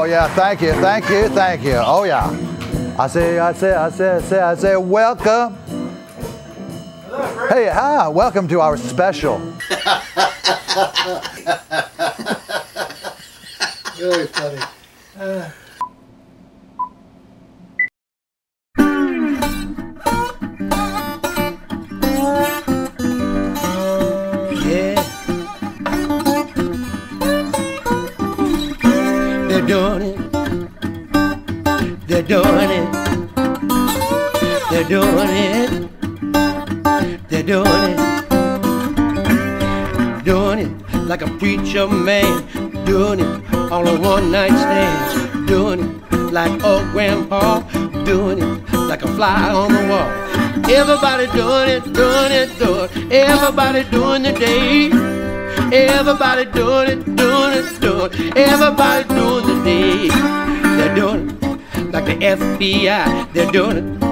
Oh yeah, thank you, thank you, thank you. Oh yeah. I say, welcome. Hey, welcome to our special. Very funny. Yeah. They're doing it. They're doing it. They're doing it. They're doing it. Doing it like a preacher man. Doing it on a one-night stand. Doing it like old grandpa. Doing it like a fly on the wall. Everybody doing it, doing it, doing it. Everybody doing the day. Everybody doing it, doing it, doing it. Everybody doing the day. They're doing it like the FBI. They're doing it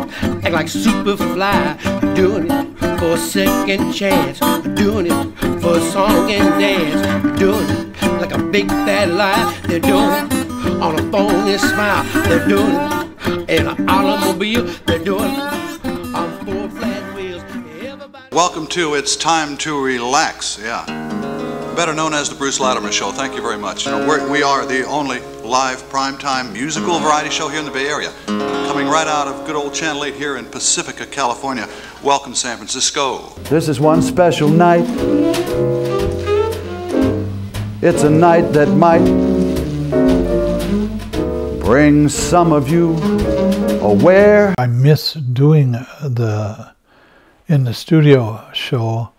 act like Superfly. Doing it for a second chance. Doing it for a song and dance. Doing it like a big fat lie. They're doing it on a phony smile. They're doing it in an automobile. They're doing it on 4 flat wheels. Everybody. Welcome to It's Time to Relax. Yeah. Better known as the Bruce Latimer Show. Thank you very much. You know, we are the only live primetime musical variety show here in the Bay Area. Coming right out of good old Channel 8 here in Pacifica, California. Welcome, San Francisco. This is one special night. It's a night that might bring some of you aware. I miss doing in the studio show,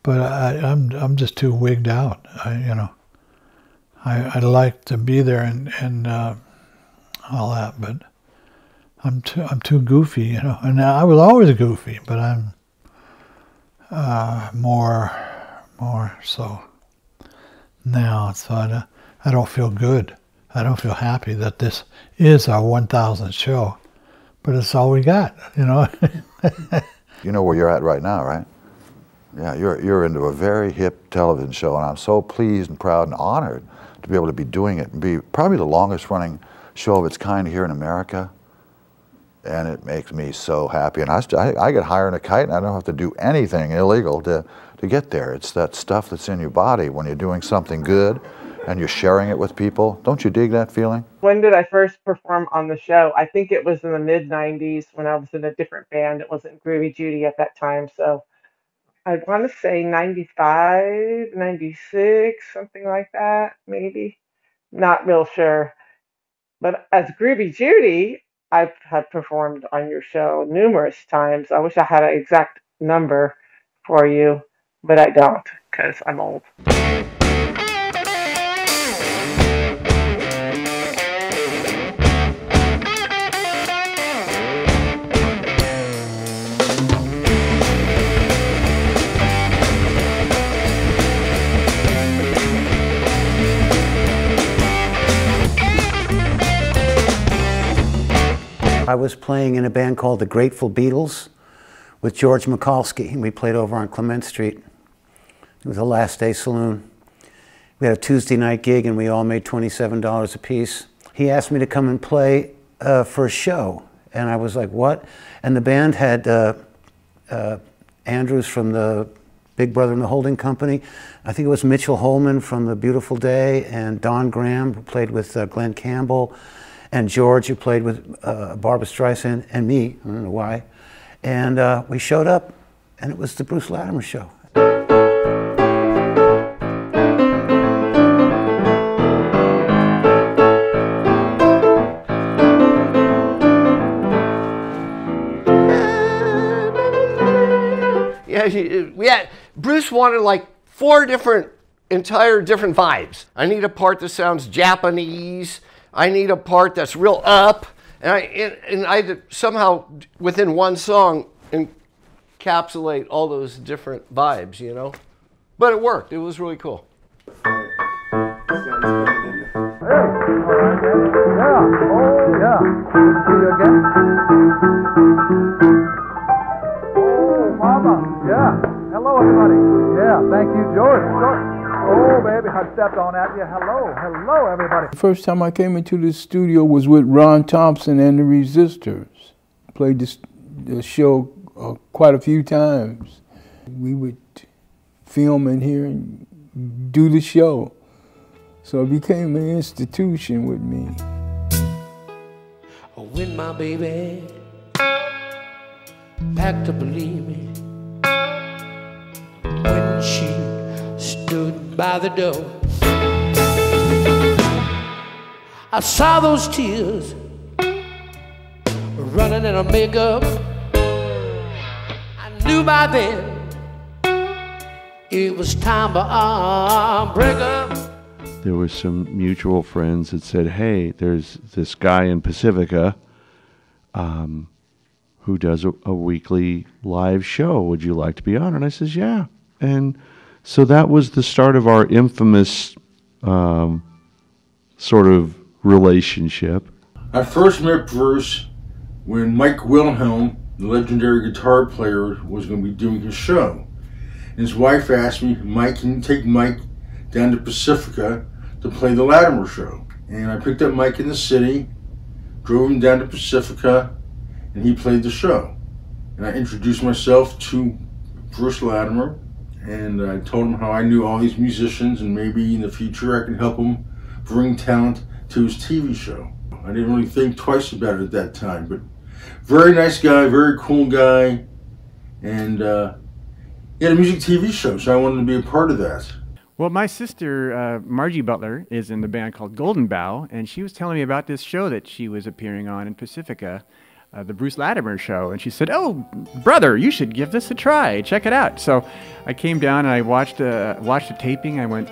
but I'm just too wigged out. I like to be there and all that, but I'm too goofy, you know. And I was always goofy, but I'm more so now. So I don't feel good. I don't feel happy that this is our 1,000th show, but it's all we got, you know. You know where you're at right now, right? Yeah, you're into a very hip television show, and I'm so pleased and proud and honored to be able to be doing it and be probably the longest running show of its kind here in America. And it makes me so happy. And I get higher than a kite, and I don't have to do anything illegal to get there. It's that stuff that's in your body when you're doing something good and you're sharing it with people. Don't you dig that feeling? When did I first perform on the show? I think it was in the mid-90s when I was in a different band. It wasn't Groovy Judy at that time. So I want to say 95, 96, something like that, maybe. Not real sure. But as Groovy Judy, I've had performed on your show numerous times. I wish I had an exact number for you, but I don't because I'm old. I was playing in a band called the Grateful Beatles with George Mikulski, and we played over on Clement Street. It was a Last Day Saloon. We had a Tuesday night gig, and we all made $27 a piece. He asked me to come and play for a show, and I was like, what? And the band had Andrews from the Big Brother and the Holding Company. I think it was Mitchell Holman from The Beautiful Day, and Don Graham, who played with Glenn Campbell, and George, who played with Barbra Streisand, and me, I don't know why. And we showed up, and it was the Bruce Latimer Show. Yeah, Bruce wanted like 4 entire different vibes. I need a part that sounds Japanese. I need a part that's real up, and I somehow within one song encapsulate all those different vibes, you know. But it worked. It was really cool. Hey, all right, yeah, oh yeah. Good to see you again. Oh, Mama, yeah. Hello, everybody. Yeah, thank you, George. Oh, baby, I stepped on that. Yeah, hello, everybody. The first time I came into the studio was with Ron Thompson and the Resistors. Played the show quite a few times. We would film in here and do the show. So it became an institution with me. When my baby packed to believe me, when she stood by the door, I saw those tears running in her makeup. I knew by then it was time for our breakup. There were some mutual friends that said, hey, there's this guy in Pacifica who does a weekly live show. Would you like to be on? And I says, yeah. And so that was the start of our infamous sort of relationship. I first met Bruce when Mike Wilhelm, the legendary guitar player, was going to be doing his show. And his wife asked me, Mike, can you take Mike down to Pacifica to play the Latimer show? And I picked up Mike in the city, drove him down to Pacifica, and he played the show. And I introduced myself to Bruce Latimer, and I told him how I knew all these musicians, and maybe in the future I could help him bring talent to his TV show. I didn't really think twice about it at that time, but very nice guy, very cool guy, and he had a music TV show, so I wanted to be a part of that. Well, my sister, Margie Butler, is in the band called Golden Bough, and she was telling me about this show that she was appearing on in Pacifica, the Bruce Latimer show, and she said, oh, brother, you should give this a try. Check it out. So I came down and I watched the taping. I went,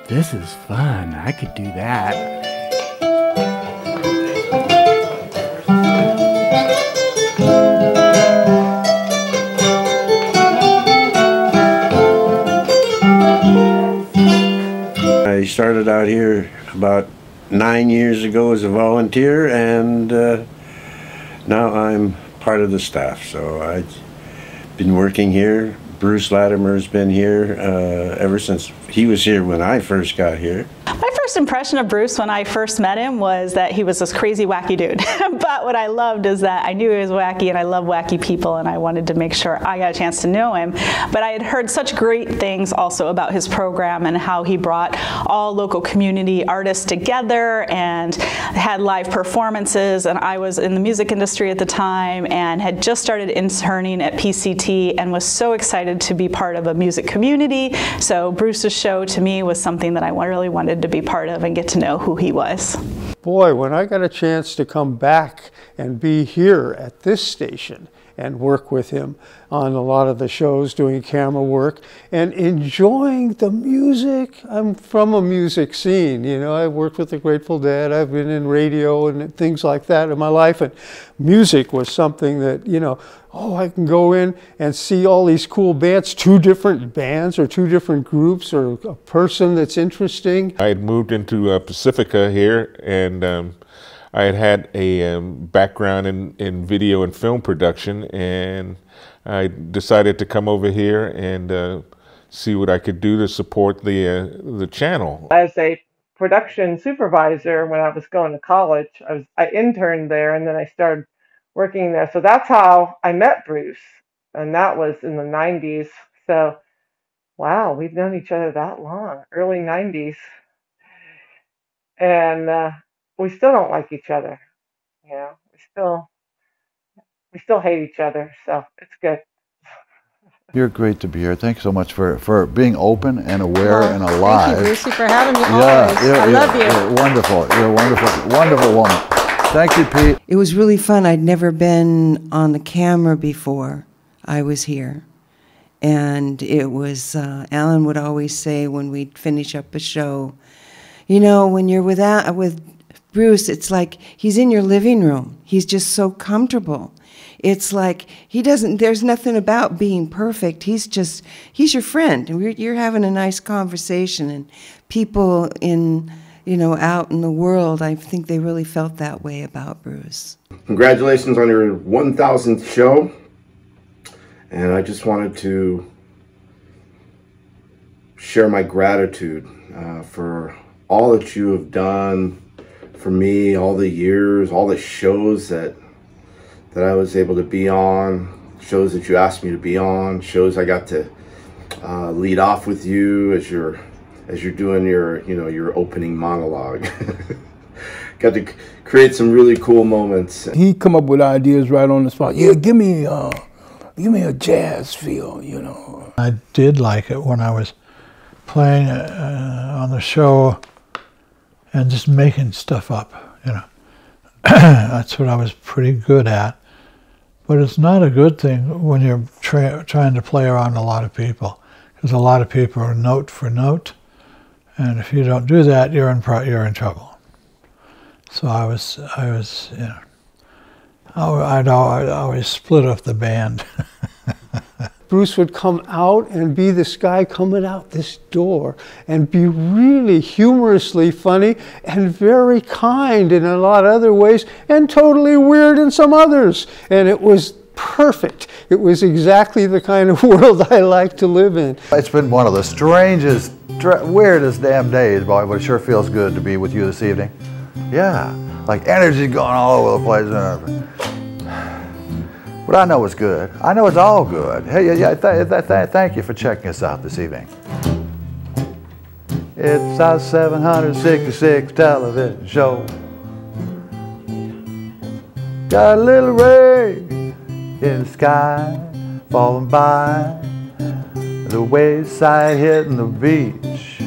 this is fun. I could do that. I started out here about 9 years ago as a volunteer, and now I'm part of the staff. So I've been working here. Bruce Latimer's been here ever since he was here when I first got here. My first impression of Bruce when I first met him was that he was this crazy, wacky dude. But what I loved is that I knew he was wacky, and I love wacky people, and I wanted to make sure I got a chance to know him. But I had heard such great things also about his program and how he brought all local community artists together and had live performances. And I was in the music industry at the time and had just started interning at PCT and was so excited to be part of a music community. So Bruce's show to me was something that I really wanted to be part of and get to know who he was. Boy, when I got a chance to come back and be here at this station and work with him on a lot of the shows, doing camera work and enjoying the music. I'm from a music scene, you know, I worked with the Grateful Dead, I've been in radio and things like that in my life, and music was something that, you know, oh, I can go in and see all these cool bands, 2 different bands or 2 different groups or a person that's interesting. I had moved into Pacifica here, and I had a background in video and film production, and I decided to come over here and see what I could do to support the channel. As a production supervisor when I was going to college, I interned there, and then I started working there. So that's how I met Bruce, and that was in the 90s. So, wow, we've known each other that long, early 90s. And we still don't like each other, you know. We still hate each other, so it's good. You're great to be here. Thanks so much for being open and aware and alive. Thank you, Brucey, for having me. Yeah, I love you. You're wonderful. You're a wonderful, wonderful woman. Thank you, Pete. It was really fun. I'd never been on the camera before I was here. And it was, Alan would always say when we'd finish up a show, you know, when you're with Bruce, it's like he's in your living room. He's just so comfortable. It's like there's nothing about being perfect. He's your friend. And you're having a nice conversation. And people out in the world, I think they really felt that way about Bruce. Congratulations on your 1,000th show. And I just wanted to share my gratitude for all that you have done for me, all the years, all the shows that I was able to be on, shows that you asked me to be on, shows I got to lead off with you as you're doing your opening monologue. Got to create some really cool moments. He come up with ideas right on the spot. Yeah, give me a jazz feel, you know. I did like it when I was playing on the show and just making stuff up, you know. That's what I was pretty good at. But it's not a good thing when you're trying to play around a lot of people, because a lot of people are note for note, and if you don't do that, you're in trouble. So I was, you know, I'd always split up the band. Bruce would come out and be this guy coming out this door and be really humorously funny and very kind in a lot of other ways and totally weird in some others. And it was perfect. It was exactly the kind of world I like to live in. It's been one of the strangest, weirdest damn days, boy, but it sure feels good to be with you this evening. Yeah, like energy going all over the place. But I know it's good. I know it's all good. Hey, yeah, thank you for checking us out this evening. It's our 766 television show. Got a little rain in the sky falling by, the wayside hitting the beach.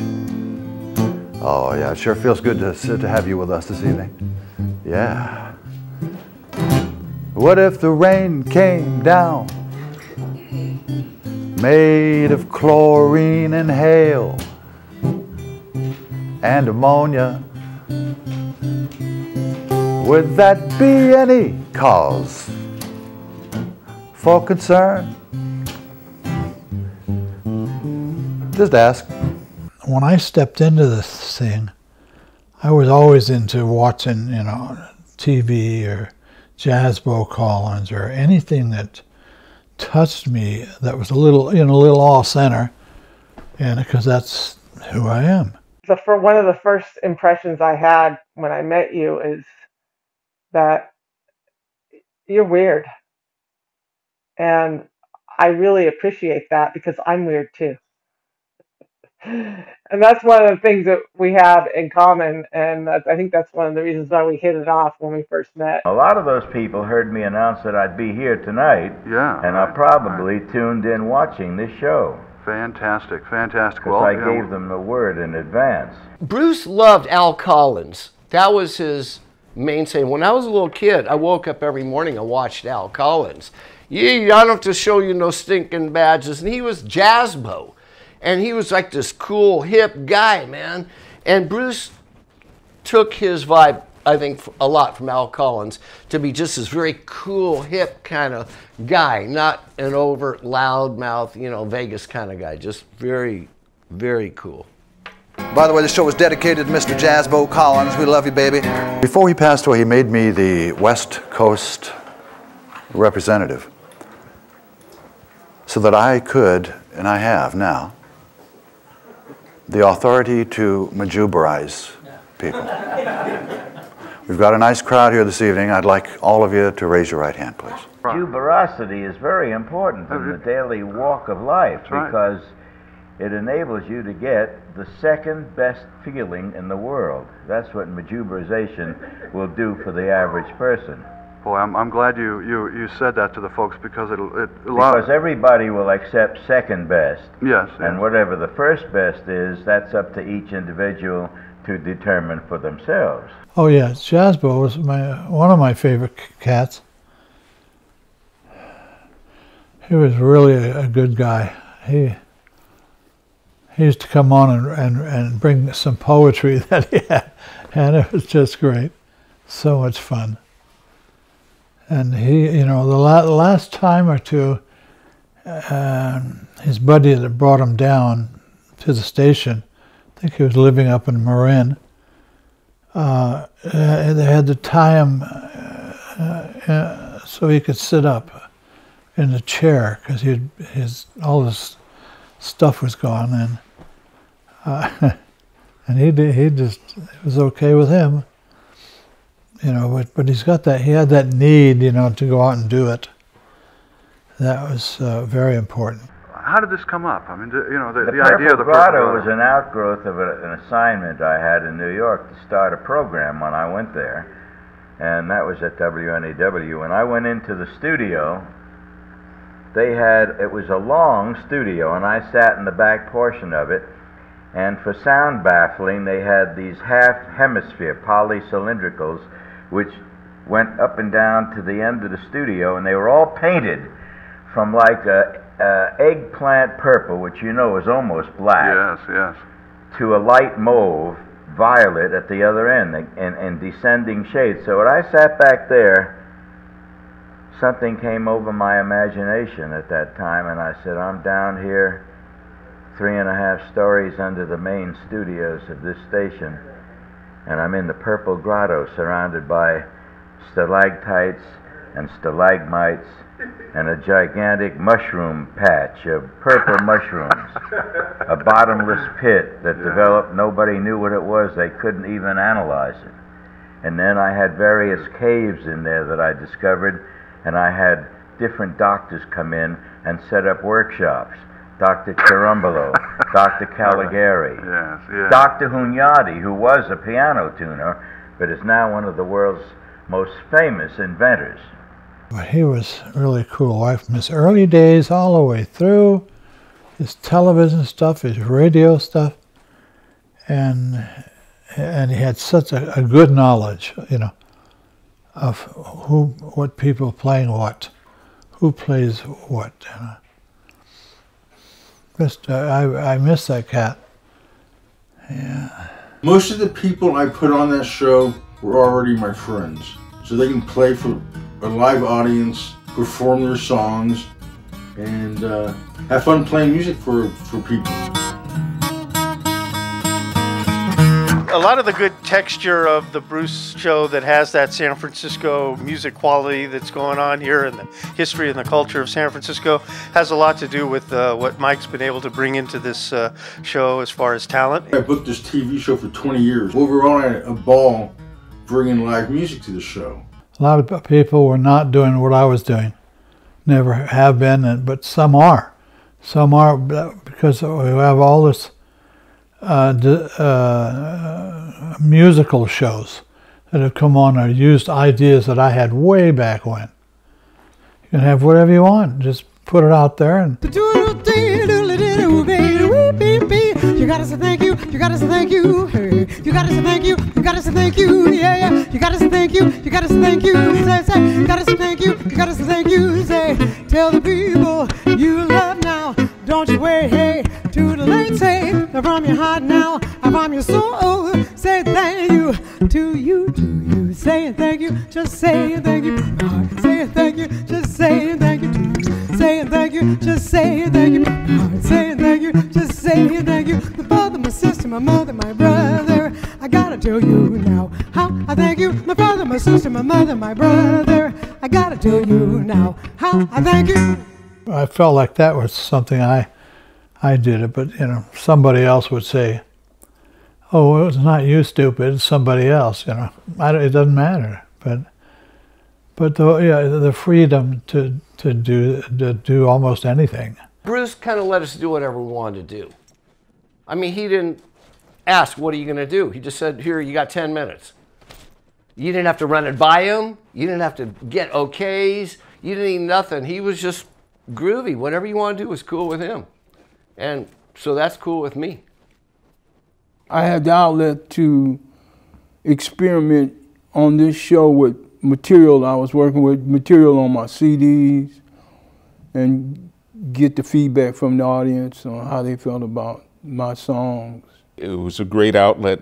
Oh yeah, it sure feels good to have you with us this evening. Yeah. What if the rain came down, made of chlorine and hail and ammonia? Would that be any cause for concern? Just ask. When I stepped into this thing, I was always into watching, you know, TV or Jazz Bo Collins or anything that touched me that was a little, you know, a little off center, and because that's who I am. So for one of the first impressions I had when I met you is that you're weird, and I really appreciate that because I'm weird too. And that's one of the things that we have in common, and I think that's one of the reasons why we hit it off when we first met. A lot of those people heard me announce that I'd be here tonight, and are probably tuned in watching this show. Fantastic, fantastic. Because I gave them the word in advance. Bruce loved Al Collins. That was his mainstay. When I was a little kid, I woke up every morning and watched Al Collins. Yeah, I don't have to show you no stinking badges. And he was Jazz Bo. And he was like this cool, hip guy, man. And Bruce took his vibe, I think, a lot from Al Collins to be just this very cool, hip kind of guy, not an overt, loudmouth, you know, Vegas kind of guy. Just very, very cool. By the way, the show was dedicated to Mr. Jazz Bo Collins. We love you, baby. Before he passed away, he made me the West Coast representative so that I could, and I have now, the authority to majuberize people. We've got a nice crowd here this evening. I'd like all of you to raise your right hand, please. Juberosity is very important in the daily walk of life because it enables you to get the second best feeling in the world. That's what majuberization will do for the average person. Boy, I'm glad you said that to the folks because because everybody will accept second best. Yes. And whatever the first best is, that's up to each individual to determine for themselves. Oh yeah, Jazz Bo was one of my favorite cats. He was really a good guy. He used to come on and bring some poetry that he had, and it was just great. So much fun. And he, you know, the last time or two, his buddy that brought him down to the station, I think he was living up in Marin, they had to tie him so he could sit up in the chair because all his stuff was gone. And And he just, it was okay with him. You know, but he had that need, you know, to go out and do it. That was very important. How did this come up? I mean, you know, the Purple idea of the Grotto Purple was an outgrowth of an assignment I had in New York to start a program when I went there, and that was at WNEW. When I went into the studio, it was a long studio, and I sat in the back portion of it, and for sound baffling, they had these half-hemisphere polycylindricals, which went up and down to the end of the studio, and they were all painted from like eggplant purple, which you know is almost black, yes, to a light mauve, violet at the other end, in descending shades. So when I sat back there, something came over my imagination at that time, and I said, I'm down here 3.5 stories under the main studios of this station, and I'm in the Purple Grotto surrounded by stalactites and stalagmites and a gigantic mushroom patch of purple mushrooms, a bottomless pit that developed. Nobody knew what it was. They couldn't even analyze it. And then I had various caves in there that I discovered, and I had different doctors come in and set up workshops. Dr. Chirumbolo, Dr. Caligari, Dr. Hunyadi, who was a piano tuner, but is now one of the world's most famous inventors. But he was really cool, right from his early days all the way through, his television stuff, his radio stuff, and he had such a good knowledge, you know, of what people playing what, who plays what. I miss that cat. Yeah. Most of the people I put on that show were already my friends, so they can play for a live audience, perform their songs, and have fun playing music for people. A lot of the good texture of the Bruce show that has that San Francisco music quality that's going on here, and the history and the culture of San Francisco has a lot to do with what Mike's been able to bring into this show as far as talent. I booked this TV show for 20 years. Overall, I had a ball bringing live music to the show. A lot of people were not doing what I was doing, never have been, but some are. Some are because we have all this musical shows that have come on or used ideas that I had way back when. You can have whatever you want, just put it out there. And you gotta say thank you, you gotta say thank you, hey. You gotta say thank you, you gotta say thank you, yeah, yeah. You gotta say thank you, you gotta say thank you, say, you gotta say thank you, you gotta say thank you, say, tell the people you love now, don't you wait, hey, too late, say, from your heart now, from your soul, say thank you, to you, say thank you, just say thank you, say thank you, just say thank you, say thank you, just say thank you, say thank you, just say thank you, my father, my sister, my mother, my brother, I gotta tell you now, how I thank you, my father, my sister, my mother, my brother, I gotta tell you now, how I thank you. I felt like that was something I did it, but you know, somebody else would say, "Oh, it was not you, stupid. It's somebody else." You know, it doesn't matter. But the freedom to do almost anything. Bruce kind of let us do whatever we wanted to do. I mean, he didn't ask, "What are you going to do?" He just said, "Here, you got 10 minutes." You didn't have to run it by him. You didn't have to get okays. You didn't need nothing. He was just groovy. Whatever you want to do was cool with him. And so that's cool with me. I had the outlet to experiment on this show with material. I was working with material on my CDs and get the feedback from the audience on how they felt about my songs. It was a great outlet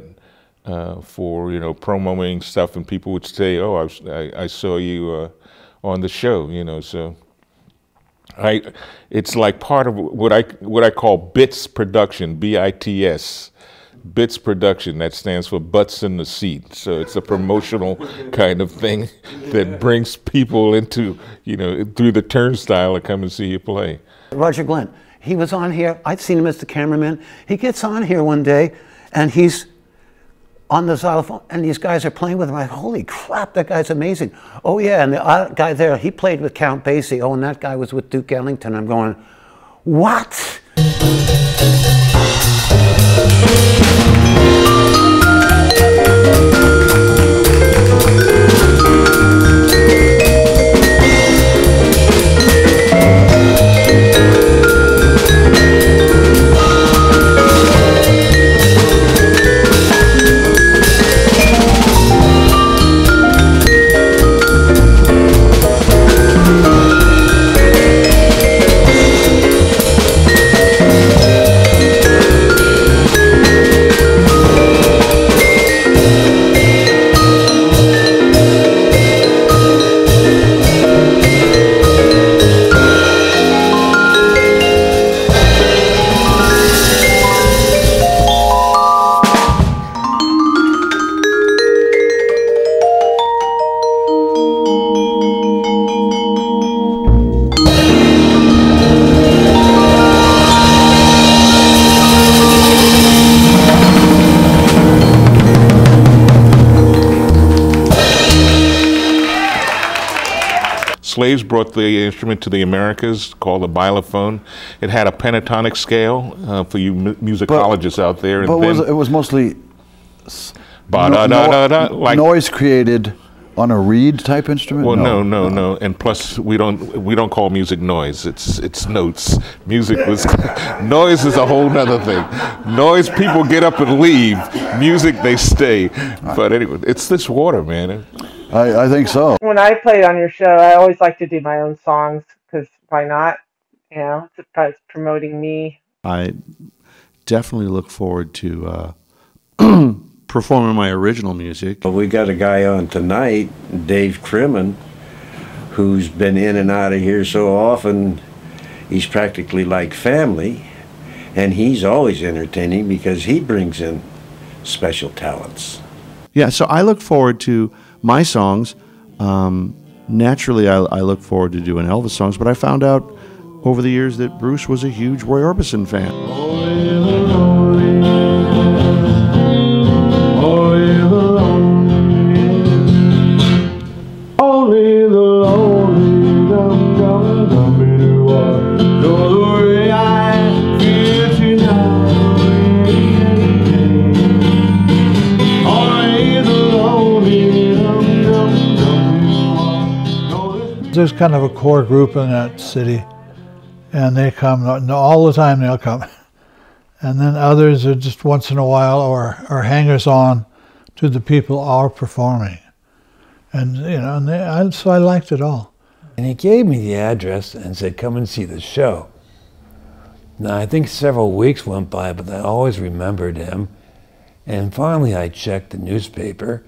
for, you know, promoting stuff, and people would say, "Oh, I saw you on the show," you know. So it's like part of what I call BITS production, B-I-T-S, BITS production. That stands for Butts in the Seat. So it's a promotional kind of thing that brings people into, you know, through the turnstile to come and see you play. Roger Glenn, he was on here. I'd seen him as the cameraman. He gets on here one day, and he's on the xylophone, and these guys are playing with him. I'm like, holy crap, that guy's amazing. Oh yeah, and the guy there, he played with Count Basie. Oh, and that guy was with Duke Ellington. I'm going, what? Slaves brought the instrument to the Americas called the bilophone. It had a pentatonic scale for you musicologists out there. And but it was mostly like noise created on a reed type instrument? Well, no. And plus, we don't call music noise. It's notes. Music was noise is a whole nother thing. Noise, people get up and leave. Music, they stay. But anyway, it's this water, man. I think so. When I played on your show, I always like to do my own songs because why not? You know, it's promoting me. I definitely look forward to performing my original music. Well, we got a guy on tonight, Dave Crimmin, who's been in and out of here so often, he's practically like family, and he's always entertaining because he brings in special talents. Yeah, so I look forward to my songs. Naturally, I look forward to doing Elvis songs, but I found out over the years that Bruce was a huge Roy Orbison fan. Only the lonely dumb dumb dumb do I know the way I feel tonight. Only the lonely dumb dumb dumb do I. There's kind of a core group in that city, and they come all the time. They'll come, and then others are just once in a while, or hangers on to the people are performing. And, you know, so I liked it all. And he gave me the address and said, come and see the show. Now, I think several weeks went by, but I always remembered him. And finally, I checked the newspaper,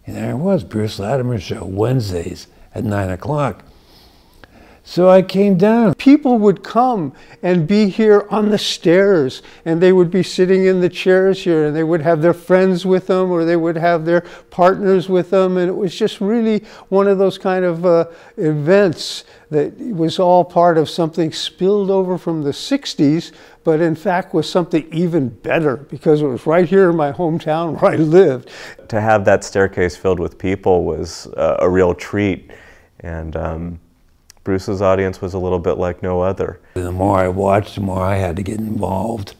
and there it was, Bruce Latimer Show, Wednesdays at 9 o'clock. So I came down. People would come and be here on the stairs, and they would be sitting in the chairs here, and they would have their friends with them, or they would have their partners with them, and it was just really one of those kind of events that was all part of something spilled over from the 60s, but in fact was something even better because it was right here in my hometown where I lived. To have that staircase filled with people was a real treat, and Bruce's audience was a little bit like no other. The more I watched, the more I had to get involved.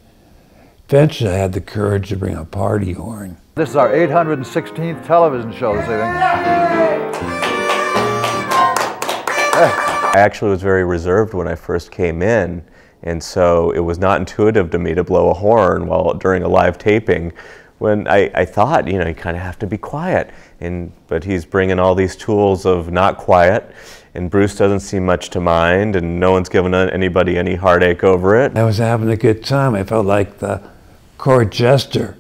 Eventually, I had the courage to bring a party horn. This is our 816th television show this evening. I actually was very reserved when I first came in, and so it was not intuitive to me to blow a horn during a live taping. When I thought, you know, you kind of have to be quiet, but he's bringing all these tools of not quiet, and Bruce doesn't seem much to mind, and no one's giving anybody any heartache over it. I was having a good time. I felt like the court jester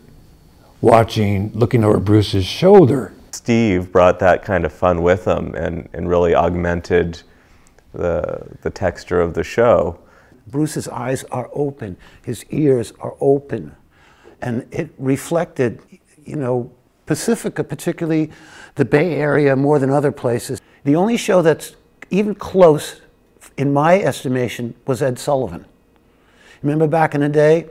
looking over Bruce's shoulder. Steve brought that kind of fun with him and really augmented the texture of the show. Bruce's eyes are open, his ears are open, and it reflected, you know, Pacifica, particularly the Bay Area more than other places. The only show that's even close, in my estimation, was Ed Sullivan. Remember back in the day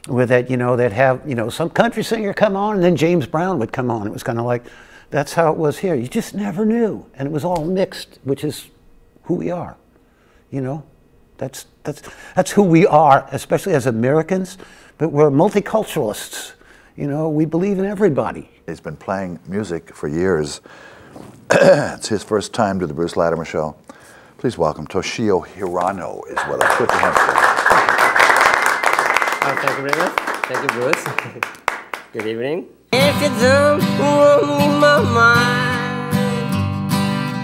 where that, you know, they'd have, you know, some country singer come on and then James Brown would come on. It was kind of like, that's how it was here. You just never knew. And it was all mixed, which is who we are, you know? That's who we are, especially as Americans, but we're multiculturalists. You know, we believe in everybody. He's been playing music for years. It's his first time to the Bruce Latimer Show. Please welcome Toshio Hirano is what I put to him. Thank you very much. Thank you, Bruce. Good evening. If you don't want me, mama,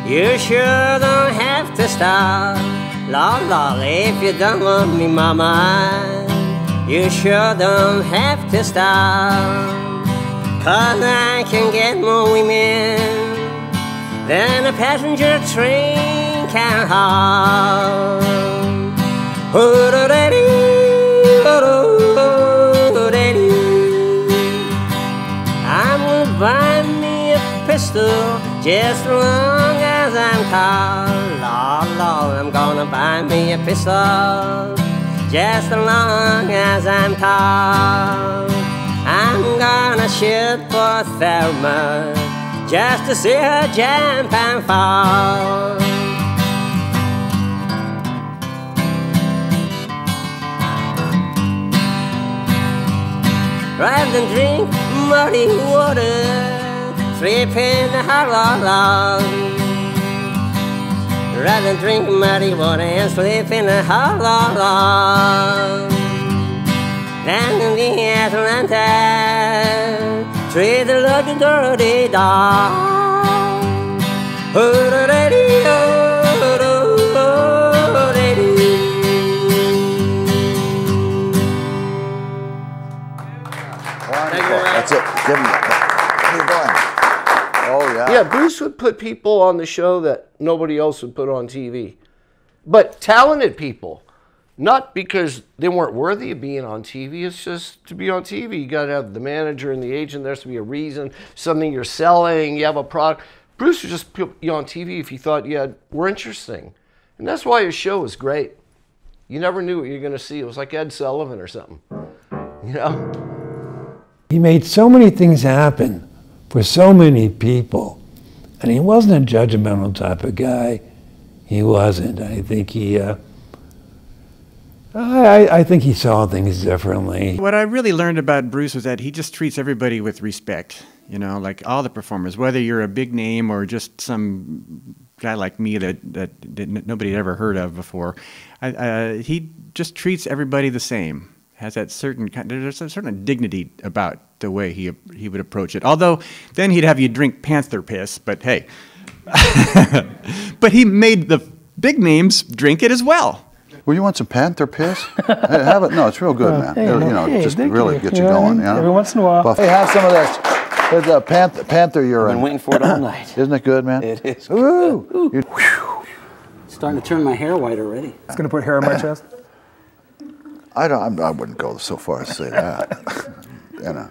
you sure don't have to stop. Lord, Lord, if you don't want me, mama, you sure don't have to stop. 'Cause I can get more women than a passenger train can haul. I'm gonna buy me a pistol just as long as I'm tall. Lord, Lord, I'm gonna buy me a pistol just as long as I'm tall. I'm gonna shoot for Thelma just to see her jump and fall. Rather than drink muddy water, sleep in the hot log. Rather than drink muddy water and sleep in the hot log. Down in the Atlanta, treat the like a dirty dog. That's it. Give him that. Keep going. Oh, yeah. Yeah, Bruce would put people on the show that nobody else would put on TV. But talented people. Not because they weren't worthy of being on TV. It's just to be on TV, you got to have the manager and the agent. There has to be a reason, something you're selling, you have a product. Bruce would just put you on TV if he thought you were interesting. And that's why his show was great. You never knew what you were going to see. It was like Ed Sullivan or something, you know? He made so many things happen for so many people. And he wasn't a judgmental type of guy. He wasn't. I think he... I think he saw things differently. What I really learned about Bruce was that he just treats everybody with respect, you know, like all the performers, whether you're a big name or just some guy like me that nobody had ever heard of before. He just treats everybody the same. Has that certain kind, there's a certain dignity about the way he would approach it. Although then he'd have you drink panther piss, but hey. But he made the big names drink it as well. Well, you want some panther piss? Hey, have it. No, it's real good, man. Hey, You know, hey, just thank really you. get you You know what I going. mean? You know? Every once in a while. Hey, have some of this. There's a panther urine. I've been waiting for it all night. Isn't it good, man? It is. Ooh. It's starting to turn my hair white already. It's going to put hair on my chest? I wouldn't go so far as to say that. You know,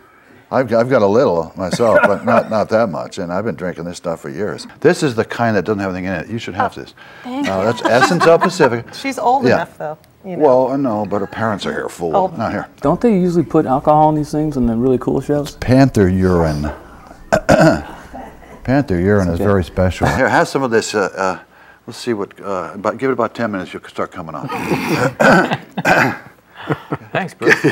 I've got a little myself, but not that much. And I've been drinking this stuff for years. This is the kind that doesn't have anything in it. You should have this. Thank you. That's Essence of Pacifica. She's old Yeah. enough, though. You know. Well, no, but her parents are here, fool. Oh. Not here. Don't they usually put alcohol in these things in the really cool shows? Panther urine. Panther urine is very special. Here, have some of this. Let's see what. Give it about 10 minutes. You'll start coming on. Thanks, Bruce.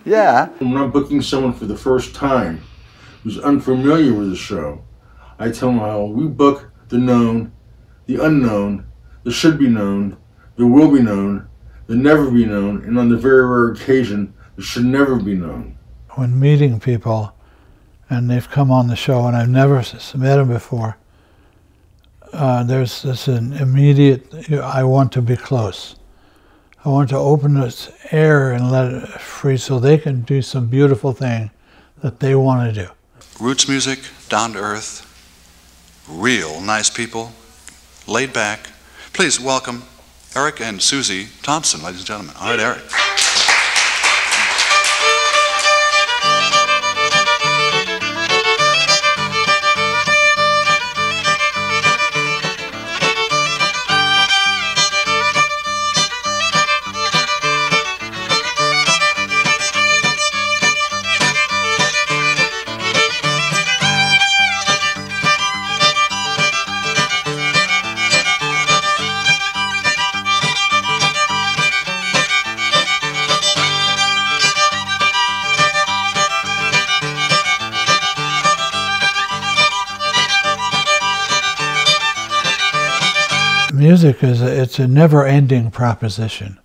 Yeah. When I'm booking someone for the first time who's unfamiliar with the show, I tell them how we book the known, the unknown, the should be known, the will be known, the never be known, and on the very rare occasion, the should never be known. When meeting people, and they've come on the show, and I've never met them before, there's this an immediate, I want to be close. I want to open this air and let it free so they can do some beautiful thing that they want to do. Roots music, down to earth, real nice people, laid back. Please welcome Eric and Susie Thompson, ladies and gentlemen. All right, Eric. music it's a never-ending proposition.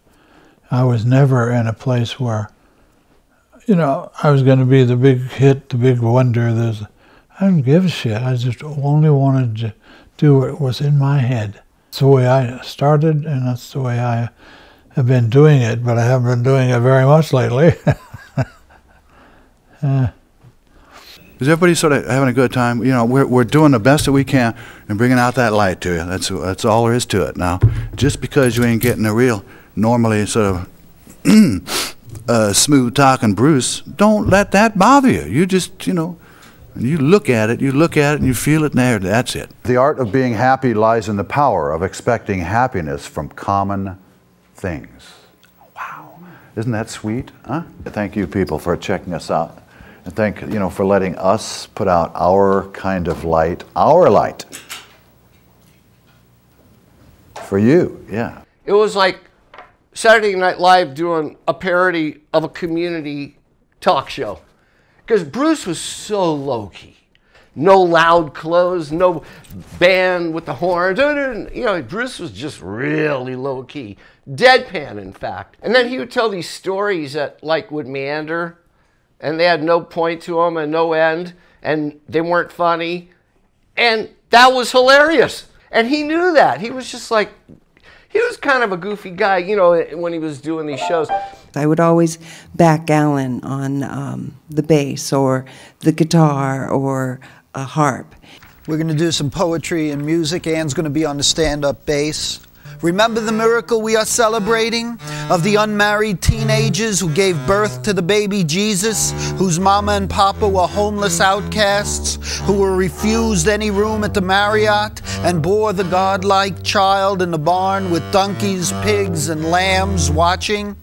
I was never in a place where, you know, I was going to be the big hit, the big wonder. I didn't give a shit. I just only wanted to do what was in my head. It's the way I started, and that's the way I have been doing it, but I haven't been doing it very much lately. Is everybody sort of having a good time? You know, we're doing the best that we can and bringing out that light to you. That's all there is to it. Now, just because you ain't getting a real, normally sort of smooth talking Bruce, don't let that bother you. You just, you know, you look at it, and you feel it, and there, that's it. The art of being happy lies in the power of expecting happiness from common things. Wow. Isn't that sweet? Huh? Thank you people for checking us out. And thank you know for letting us put out our kind of light, our light. For you, yeah. It was like Saturday Night Live doing a parody of a community talk show. Because Bruce was so low-key. No loud clothes, no band with the horns. You know, Bruce was just really low-key. Deadpan, in fact. And then he would tell these stories that, like, would meander, and they had no point to them and no end, and they weren't funny. And that was hilarious. And he knew that. He was just like, he was kind of a goofy guy, you know, when he was doing these shows. I would always back Alan on the bass or the guitar or a harp. We're going to do some poetry and music. Ann's going to be on the stand-up bass. Remember the miracle we are celebrating of the unmarried teenagers who gave birth to the baby Jesus, whose mama and papa were homeless outcasts, who were refused any room at the Marriott and bore the godlike child in the barn with donkeys, pigs, and lambs watching.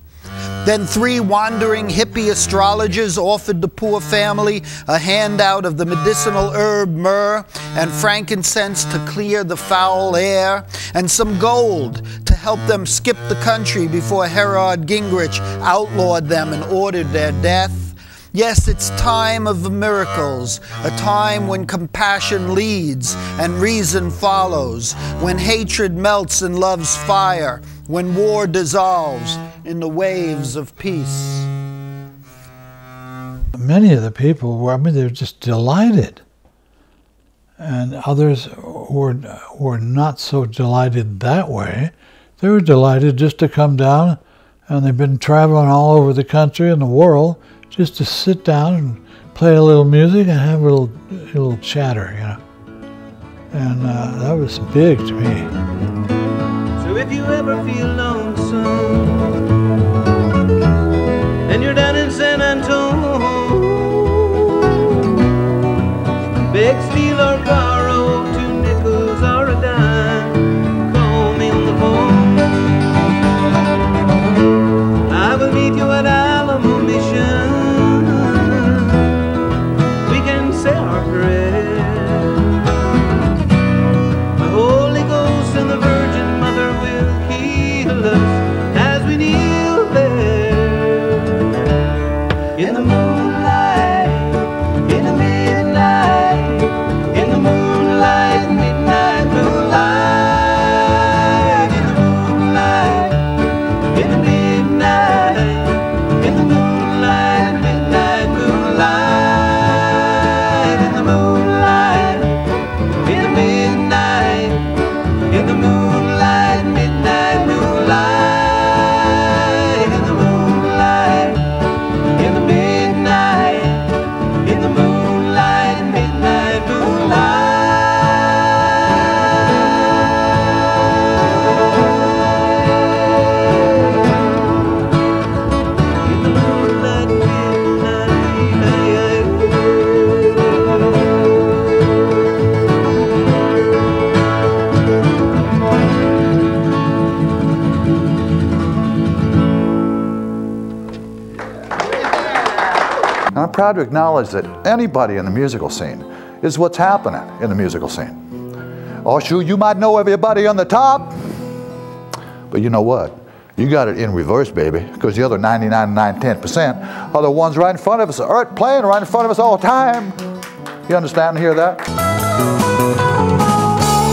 Then 3 wandering hippie astrologers offered the poor family a handout of the medicinal herb myrrh and frankincense to clear the foul air, and some gold to help them skip the country before Herod Gingrich outlawed them and ordered their death. Yes, it's time of the miracles, a time when compassion leads and reason follows, when hatred melts in love's fire, when war dissolves in the waves of peace. Many of the people were, I mean, they were just delighted. And others were not so delighted that way. They were delighted just to come down, and they've been traveling all over the country and the world just to sit down and play a little music and have a little chatter, you know. And that was big to me. So if you ever feel lonesome and you're down in San Antonio, beg, steal, or borrow 2 nickels or a dime, call me on the phone. I will meet you at Alamo Mission. We can say our prayers. The Holy Ghost and the Virgin Mother will heal us as we kneel there in the moonlight, in the midnight, in the moonlight, midnight moonlight, in the moonlight, in the midnight, in the moonlight, midnight moonlight, in the moonlight, in the midnight, in the moonlight, midnight moonlight, in the moonlight, in the midnight, in the moonlight, midnight moonlight. I'm proud to acknowledge that anybody in the musical scene is what's happening in the musical scene. Oh, shoot, you might know everybody on the top, but you know what? You got it in reverse, baby, because the other 99.910% are the ones right in front of us, are playing right in front of us all the time. You understand and hear that?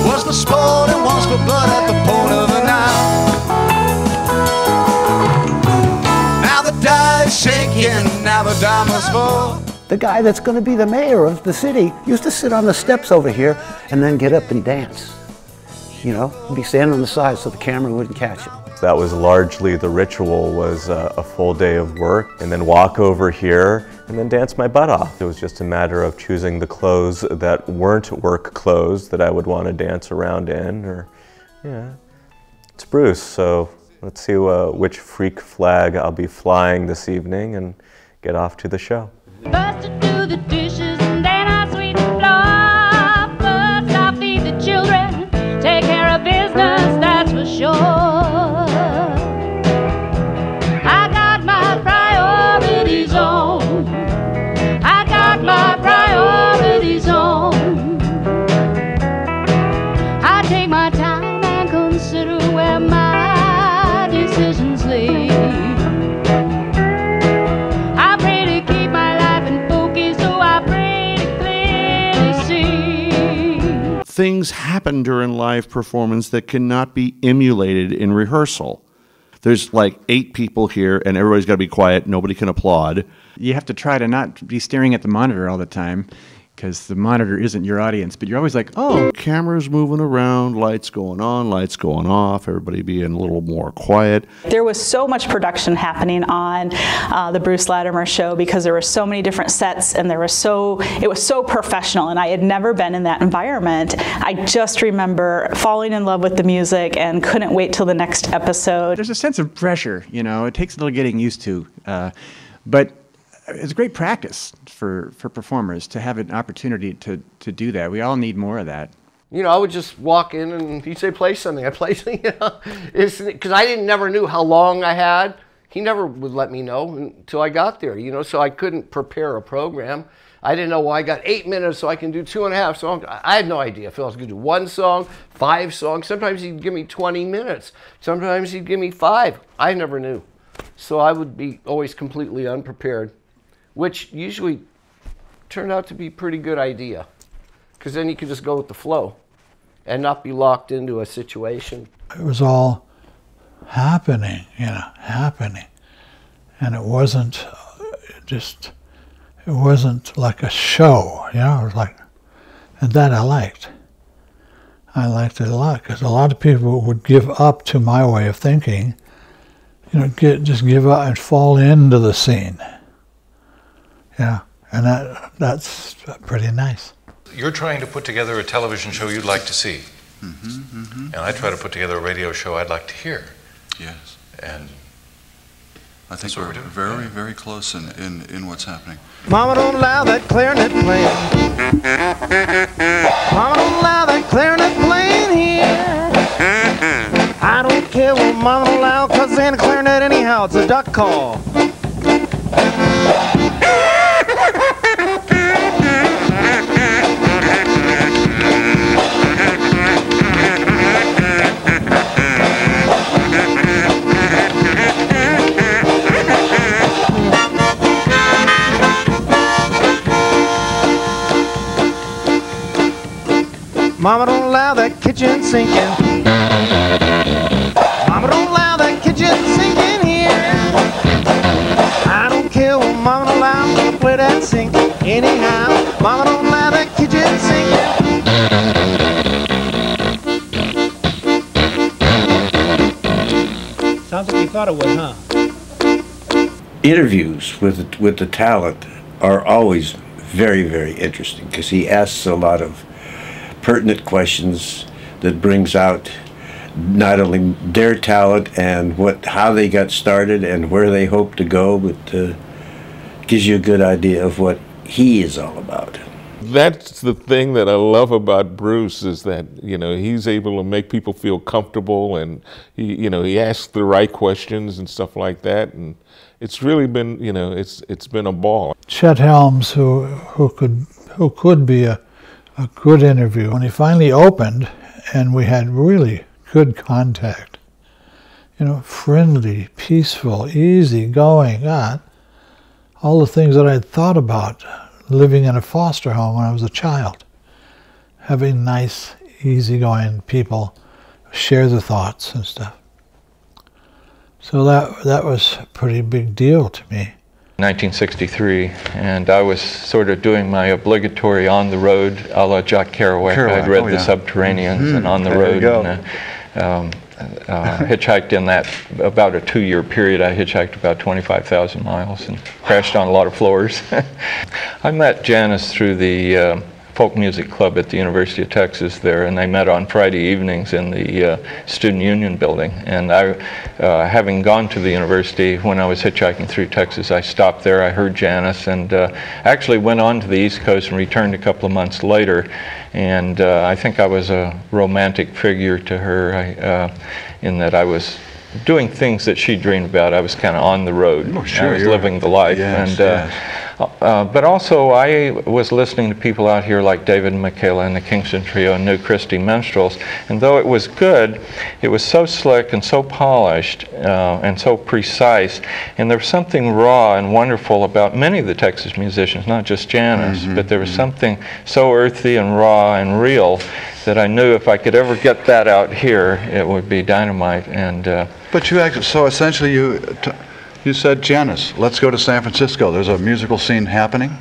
What's the sport and what's for blood at the Horn of the Nile. Now the die is shaking, now the diamonds fall. The guy that's going to be the mayor of the city used to sit on the steps over here and then get up and dance. You know, he'd be standing on the side so the camera wouldn't catch him. That was largely the ritual, was a full day of work and then walk over here and then dance my butt off. It was just a matter of choosing the clothes that weren't work clothes that I would want to dance around in. Or, yeah, it's Bruce, so let's see which freak flag I'll be flying this evening and get off to the show. First I do the dishes and then I sweep the floor. First I feed the children, take care of business, that's for sure. I got my priorities on. I got my priorities on. I take my time and consider where my decisions lead. I pray to keep my life in focus, so I pray to clearly see. Things happen during live performance that cannot be emulated in rehearsal. There's like 8 people here and everybody's got to be quiet, nobody can applaud. You have to try to not be staring at the monitor all the time, because the monitor isn't your audience, but you're always like, oh. Cameras moving around, lights going on, lights going off, everybody being a little more quiet. There was so much production happening on the Bruce Latimer show because there were so many different sets and it was so professional, and I had never been in that environment. I just remember falling in love with the music and couldn't wait till the next episode. There's a sense of pressure, you know, it takes a little getting used to, but it's great practice for performers to have an opportunity to do that. We all need more of that. You know, I would just walk in and he'd say, play something. I'd play something, you know, because I never knew how long I had. He never would let me know until I got there, you know, so I couldn't prepare a program. I didn't know, well, I got 8 minutes so I can do 2.5 songs. I had no idea if I was going to do 1 song, 5 songs. Sometimes he'd give me 20 minutes. Sometimes he'd give me 5. I never knew. So I would be always completely unprepared, which usually turned out to be a pretty good idea, because then you could just go with the flow and not be locked into a situation. It was all happening, you know, happening. And it wasn't it wasn't like a show, you know, it was like, and that I liked. I liked it a lot, because a lot of people would give up to my way of thinking, you know, just give up and fall into the scene. Yeah, and that's pretty nice. You're trying to put together a television show you'd like to see. And I try to put together a radio show I'd like to hear. Yes. And I think we're very, very close in what's happening. Mama don't allow that clarinet playing. Mama don't allow that clarinet playing here. I don't care what Mama don't allow, cause it ain't a clarinet anyhow, it's a duck call. Mama don't allow that kitchen sinking. Mama don't allow that kitchen sinking here. I don't care what Mama don't allow, I'm gonna play that sink anyhow. Mama don't allow that kitchen sinking. Sounds like you thought it would, huh? Interviews with the talent are always very, very interesting, because he asks a lot of pertinent questions that brings out not only their talent and how they got started and where they hope to go, but gives you a good idea of what he is all about. That's the thing that I love about Bruce, is that, you know, he's able to make people feel comfortable, and he asks the right questions and stuff like that, and it's really been, you know, it's been a ball. Chet Helms, who could be a good interview, when he finally opened and we had really good contact, you know, friendly, peaceful, easy going, all the things that I'd thought about living in a foster home when I was a child. Having nice, easygoing people share the thoughts and stuff. So that was a pretty big deal to me. 1963, and I was sort of doing my obligatory on the road a la Jack Kerouac. I'd read The Subterraneans and On the Road. And, hitchhiked in that about a 2-year period. I hitchhiked about 25,000 miles and crashed on a lot of floors. I met Janice through the folk music club at the University of Texas there, and they met on Friday evenings in the Student Union building. And I, having gone to the university, when I was hitchhiking through Texas, I stopped there, I heard Janice, and actually went on to the East Coast and returned a couple of months later. And I think I was a romantic figure to her in that I was doing things that she dreamed about. I was kind of on the road. Oh, sure, I was living the life. Yes, and but also I was listening to people out here like David and Michaela and the Kingston Trio and New Christie Minstrels, and though it was good, it was so slick and so polished and so precise, and there was something raw and wonderful about many of the Texas musicians, not just Janice, but there was something so earthy and raw and real that I knew if I could ever get that out here, it would be dynamite. And but you actually, so essentially you said, Janice, let's go to San Francisco. There's a musical scene happening?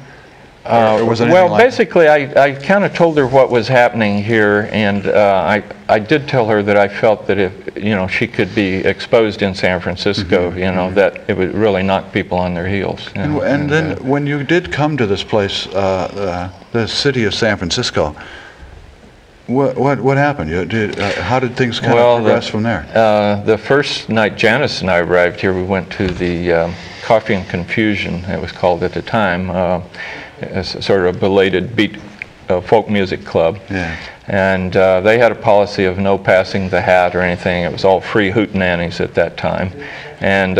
Or was it well, like basically, I kind of told her what was happening here, and I did tell her that I felt that if she could be exposed in San Francisco, that it would really knock people on their heels. And then when you did come to this place, the city of San Francisco, what happened? How did things kind of progress from there? The first night Janice and I arrived here, we went to the Coffee and Confusion, it was called at the time, as sort of a belated beat folk music club. Yeah. And they had a policy of no passing the hat or anything. It was all free hootenannies at that time. And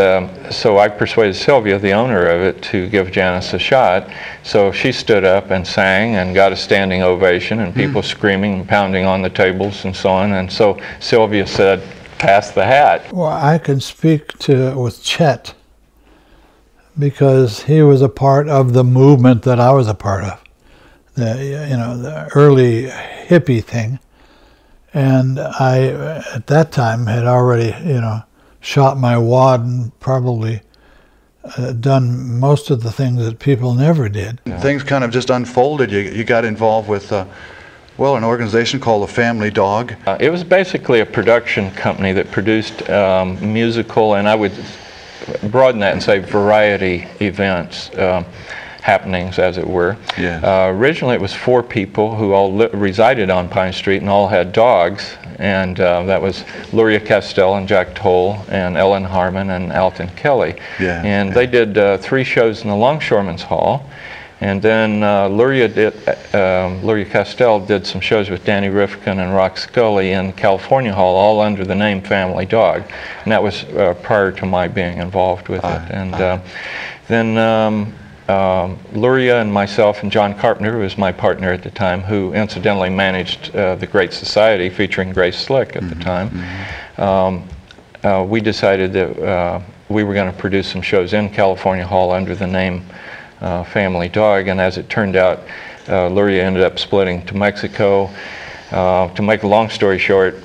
so I persuaded Sylvia, the owner of it, to give Janice a shot. So she stood up and sang and got a standing ovation, and people screaming and pounding on the tables and so on. And so Sylvia said, pass the hat. Well, I can speak with Chet because he was a part of the movement that I was a part of. The early hippie thing, and I at that time had already shot my wad and probably done most of the things that people never did. Things kind of just unfolded. You got involved with an organization called the Family Dog. It was basically a production company that produced musical, and I would broaden that and say variety events. Happenings, as it were. Yeah. Originally it was 4 people who all resided on Pine Street and all had dogs, and that was Luria Castell and Jack Toll and Ellen Harmon and Alton Kelly. Yeah. And they did 3 shows in the Longshoremen's Hall, and then Luria Castell did some shows with Danny Rifkin and Rock Scully in California Hall, all under the name Family Dog, and that was prior to my being involved with it. And then Luria and myself and John Carpenter, who was my partner at the time, who incidentally managed the Great Society featuring Grace Slick at the time, we decided that we were going to produce some shows in California Hall under the name Family Dog, and as it turned out, Luria ended up splitting to Mexico. To make a long story short,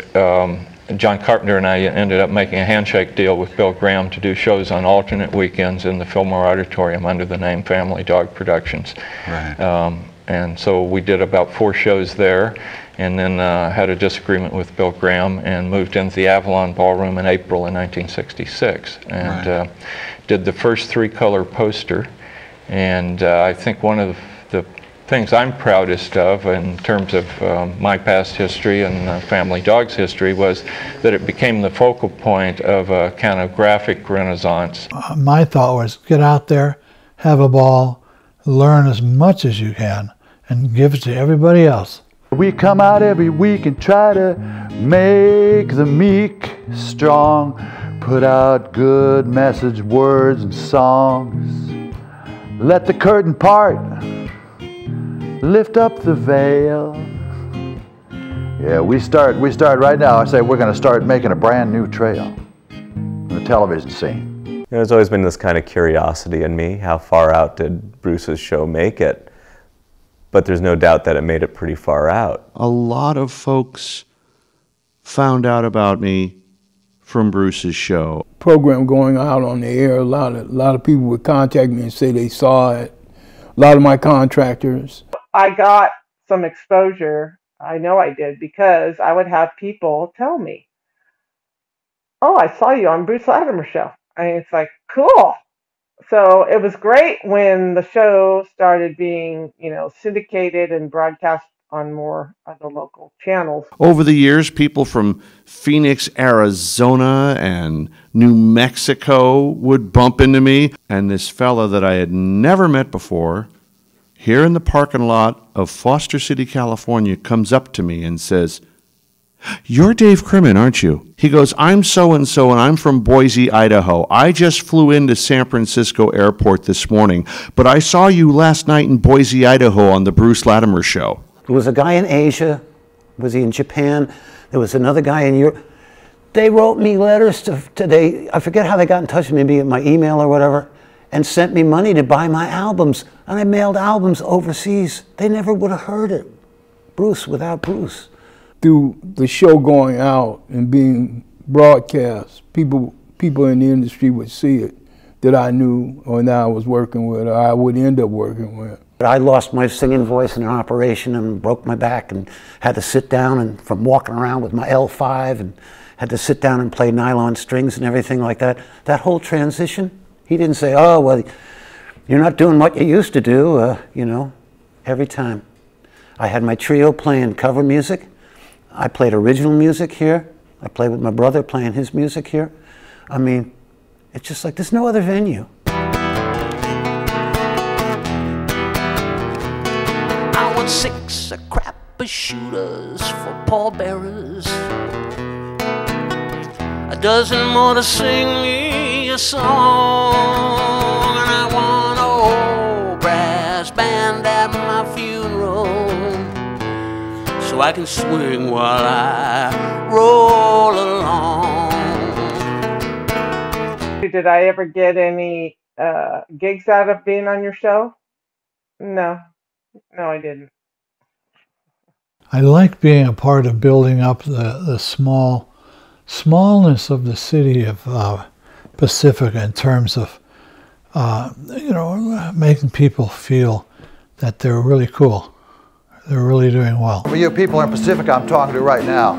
John Carpenter and I ended up making a handshake deal with Bill Graham to do shows on alternate weekends in the Fillmore Auditorium under the name Family Dog Productions. Right. And so we did about 4 shows there, and then had a disagreement with Bill Graham and moved into the Avalon Ballroom in April of 1966, and did the first 3-color poster. And I think one of the things I'm proudest of in terms of my past history and Family Dog's history was that it became the focal point of a kind of graphic renaissance. My thought was get out there, have a ball, learn as much as you can, and give it to everybody else. We come out every week and try to make the meek strong, put out good message words and songs. Let the curtain part, lift up the veil. Yeah, we start right now. I say we're going to start making a brand new trail in the television scene. There's always been this kind of curiosity in me. How far out did Bruce's show make it? But there's no doubt that it made it pretty far out. A lot of folks found out about me from Bruce's show. Program going out on the air, a lot of people would contact me and say they saw it. A lot of my contractors. I got some exposure, I know I did, because I would have people tell me, "Oh, I saw you on Bruce Latimer show." And it's like, cool. So it was great when the show started being, syndicated and broadcast on more of the local channels. Over the years, people from Phoenix, Arizona, and New Mexico would bump into me. And this fella that I had never met before, here in the parking lot of Foster City, California, comes up to me and says, "You're Dave Crimmin, aren't you?" He goes, "I'm so-and-so, and I'm from Boise, Idaho. I just flew into San Francisco Airport this morning, but I saw you last night in Boise, Idaho on the Bruce Latimer show." There was a guy in Asia. Was he in Japan? There was another guy in Europe. They wrote me letters I forget how they got in touch with me, maybe my email or whatever, and sent me money to buy my albums. And I mailed albums overseas. They never would have heard it. Bruce without Bruce. Through the show going out and being broadcast, people in the industry would see it that I knew or that I was working with or I would end up working with. I lost my singing voice in an operation and broke my back and had to sit down and from walking around with my L5 and had to sit down and play nylon strings and everything like that. That whole transition, he didn't say, "Oh, well, you're not doing what you used to do," every time. I had my trio playing cover music. I played original music here. I played with my brother playing his music here. I mean, it's just like there's no other venue. I want 6 crapper shooters for pallbearers, a dozen more to sing me a song, and I want a whole brass band at my funeral, so I can swing while I roll along. Did I ever get any gigs out of being on your show? No, I didn't. I like being a part of building up the smallness of the city of Pacifica in terms of, making people feel that they're really cool. They're really doing well. For you people in Pacifica I'm talking to right now,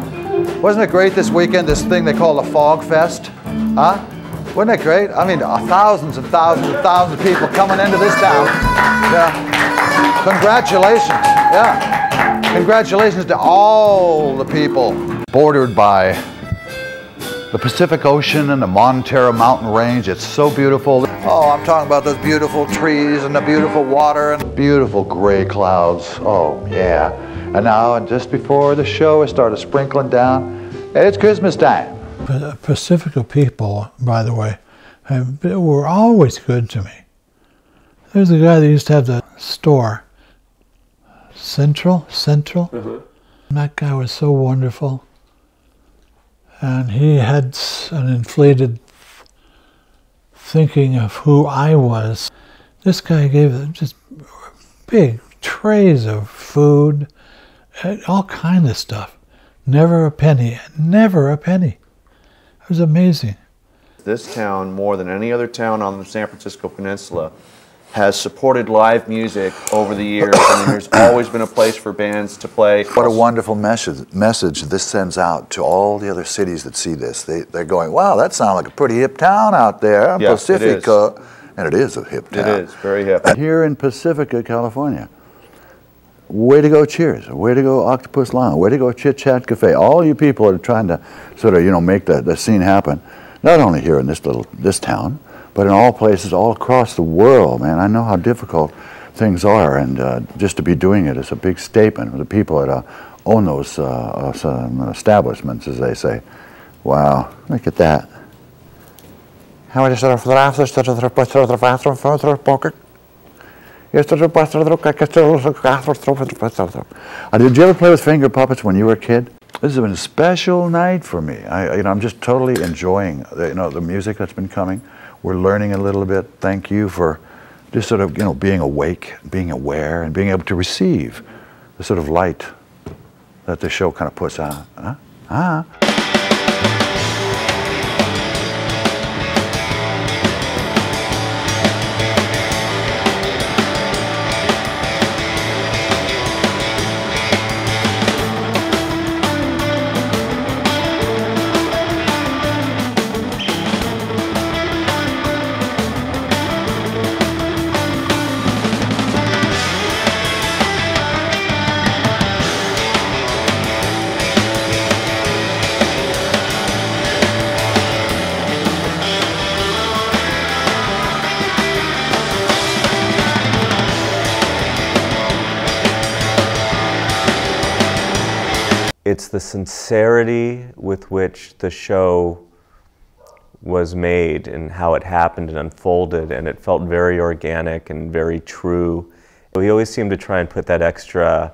wasn't it great this weekend, this thing they call the Fog Fest? Huh? Wasn't it great? I mean, thousands and thousands and thousands of people coming into this town. Yeah. Congratulations. Yeah. Congratulations to all the people bordered by the Pacific Ocean and the Montero Mountain Range. It's so beautiful. Oh, I'm talking about those beautiful trees and the beautiful water and beautiful gray clouds. Oh, yeah. And now, just before the show, it started sprinkling down. It's Christmas time. Pacifica people, by the way, were always good to me. There's a guy that used to have the store, Central. Mm-hmm. That guy was so wonderful. And he had an inflated thinking of who I was. This guy gave just big trays of food, all kind of stuff. Never a penny, never a penny. It was amazing. This town, more than any other town on the San Francisco Peninsula, has supported live music over the years. I mean, there's always been a place for bands to play. What a wonderful message this sends out to all the other cities that see this. They're going, wow, that sounds like a pretty hip town out there, yeah, Pacifica. And it is a hip town. It is, very hip. Here in Pacifica, California. Way to go Cheers, way to go Octopus Lounge, way to go Chit Chat Cafe. All you people are trying to sort of, make the scene happen. Not only here in this town, but in all places all across the world, man. I know how difficult things are, and just to be doing it is a big statement for the people that own those establishments, as they say. Wow, look at that. How is it for the bathroom for the pocket? Did you ever play with finger puppets when you were a kid? This has been a special night for me. I'm just totally enjoying the music that's been coming. We're learning a little bit. Thank you for just sort of being awake, being aware, and being able to receive the sort of light that the show kind of puts out. Huh? Ah. It's the sincerity with which the show was made and how it happened and unfolded, and it felt very organic and very true. He always seemed to try and put that extra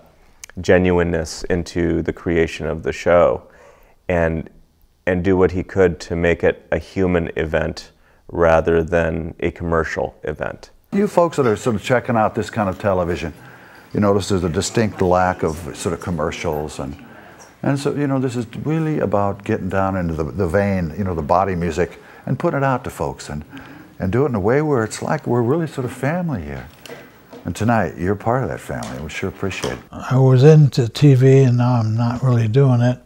genuineness into the creation of the show and do what he could to make it a human event rather than a commercial event. You folks that are sort of checking out this kind of television, you notice there's a distinct lack of sort of commercials, and so, you know, this is really about getting down into the vein, you know, the body music, and putting it out to folks, and do it in a way where it's like we're really sort of family here. And tonight, you're part of that family, and we sure appreciate it. I was into TV, and now I'm not really doing it,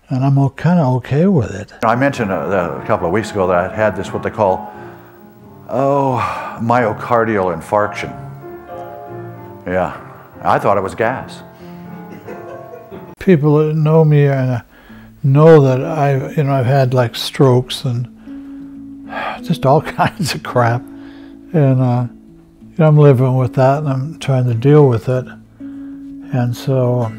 and I'm kind of okay with it. I mentioned a couple of weeks ago that I had this, what they call, myocardial infarction. Yeah, I thought it was gas. People that know me know that I've had like strokes and just all kinds of crap, and I'm living with that, and I'm trying to deal with it, and so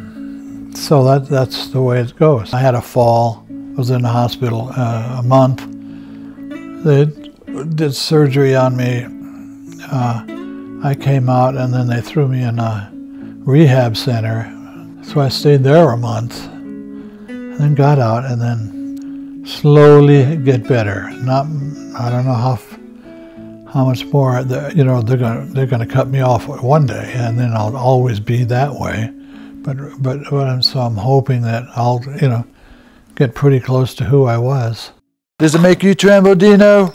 that's the way it goes. I had a fall. I was in the hospital a month. They did surgery on me. I came out, and then they threw me in a rehab center. So I stayed there a month, and then got out, and then slowly get better. I don't know how much more. They're gonna cut me off one day, and then I'll always be that way. So I'm hoping that I'll get pretty close to who I was. Does it make you tremble, Dino?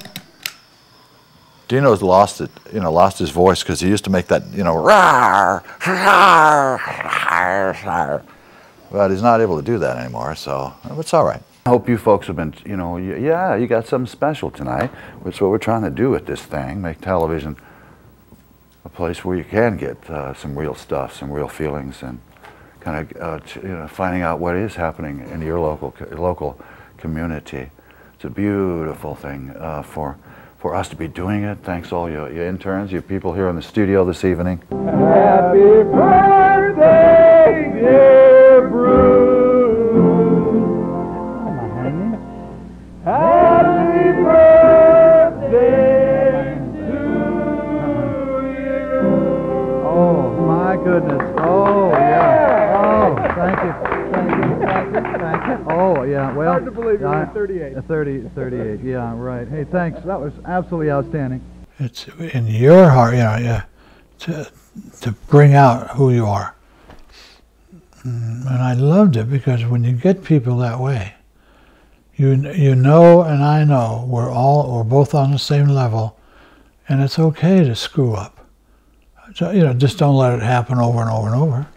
Dino's lost it, lost his voice because he used to make that, rawr, rawr, rawr, rawr. But he's not able to do that anymore, so it's all right. I hope you folks have been, yeah, you got something special tonight. That's what we're trying to do with this thing, make television a place where you can get some real stuff, some real feelings, and kind of, finding out what is happening in your local community. It's a beautiful thing for us to be doing it. Thanks all you interns, you people here in the studio this evening. Happy birthday, dear Bruce. Happy birthday to you. Oh my goodness. Oh yeah. Oh, thank you. Thank you. Oh yeah. Well, hard to believe you're 38. 38. Yeah, right. Hey, thanks. That was absolutely outstanding. It's in your heart, to bring out who you are. And I loved it because when you get people that way, you know, and I know we're both on the same level, and it's okay to screw up. So, just don't let it happen over and over and over.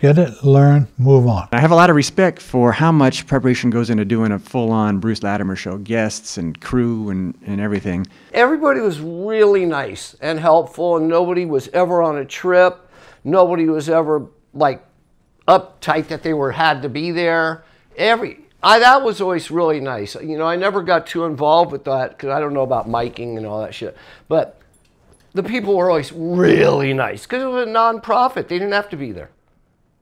Get it, learn, move on. I have a lot of respect for how much preparation goes into doing a full-on Bruce Latimer show, guests and crew and everything. Everybody was really nice and helpful, and nobody was ever on a trip. Nobody was ever like uptight that they had to be there. That was always really nice. I never got too involved with that because I don't know about miking and all that shit. But the people were always really nice because it was a non-profit. They didn't have to be there.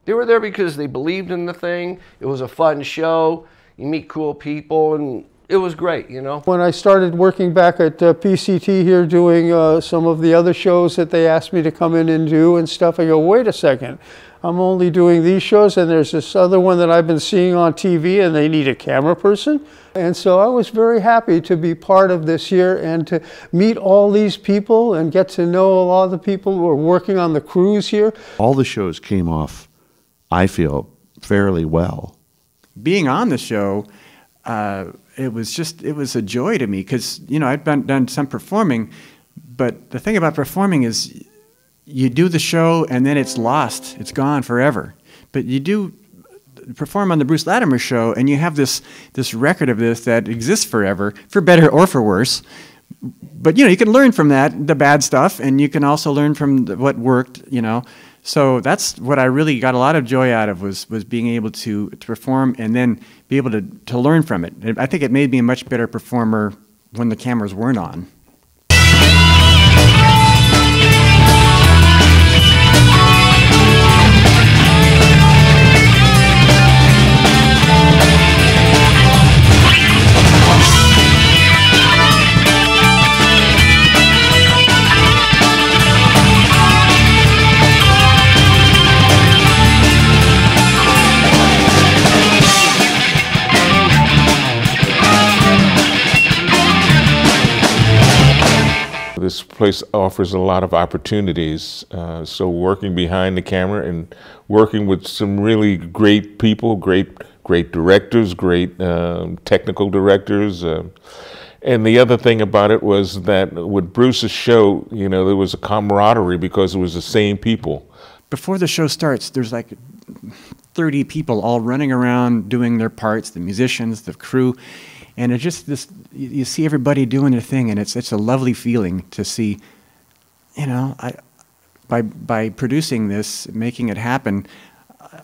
They were there because they believed in the thing. It was a fun show. You meet cool people, and it was great, When I started working back at PCT here doing some of the other shows that they asked me to come in and do and stuff, I go, wait a second. I'm only doing these shows, and there's this other one that I've been seeing on TV, and they need a camera person. And so I was very happy to be part of this here and to meet all these people and get to know a lot of the people who are working on the crews here. All the shows came off, I feel, fairly well. being on the show, it was a joy to me because, you know, I'd done some performing, but the thing about performing is you do the show and then it's lost. It's gone forever. But you do perform on the Bruce Latimer show and you have this record of this that exists forever, for better or for worse. But, you know, you can learn from that, the bad stuff, and you can also learn from what worked, you know. So that's what I really got a lot of joy out of was being able to perform and then be able to learn from it. I think it made me a much better performer when the cameras weren't on. This place offers a lot of opportunities. So working behind the camera and working with some really great people, great directors, great technical directors. And the other thing about it was that with Bruce's show, you know, there was a camaraderie because it was the same people. Before the show starts, there's like 30 people all running around doing their parts, the musicians, the crew. And it's just this, you see everybody doing their thing, and it's a lovely feeling to see, you know, by producing this, making it happen,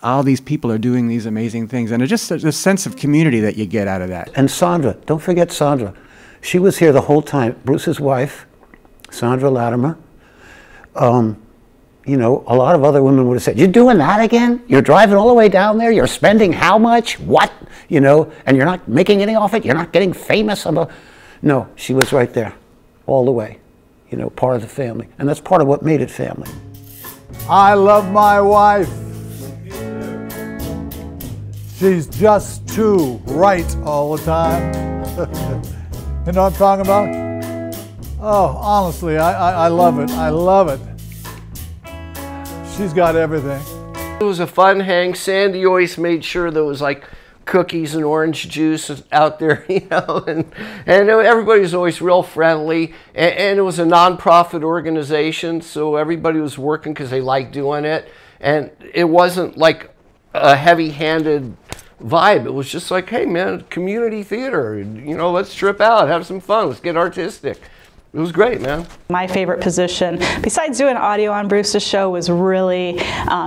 all these people are doing these amazing things. And it's just a sense of community that you get out of that. And Sandra, don't forget Sandra. She was here the whole time, Bruce's wife, Sandra Latimer. You know, a lot of other women would have said, "You're doing that again? You're driving all the way down there? You're spending how much? What? You know, and you're not making anything off it? You're not getting famous?" No, she was right there all the way, you know, part of the family. And that's part of what made it family. I love my wife. She's just too right all the time. You know what I'm talking about? Oh, honestly, I love it. I love it. She's got everything. It was a fun hang. Sandy always made sure there was like cookies and orange juice out there, you know, and everybody was always real friendly. And it was a non-profit organization, so everybody was working because they liked doing it. And it wasn't like a heavy-handed vibe. It was just like, hey man, community theater, you know, let's trip out, have some fun, let's get artistic. It was great, man. My favorite position, besides doing audio on Bruce's show, was really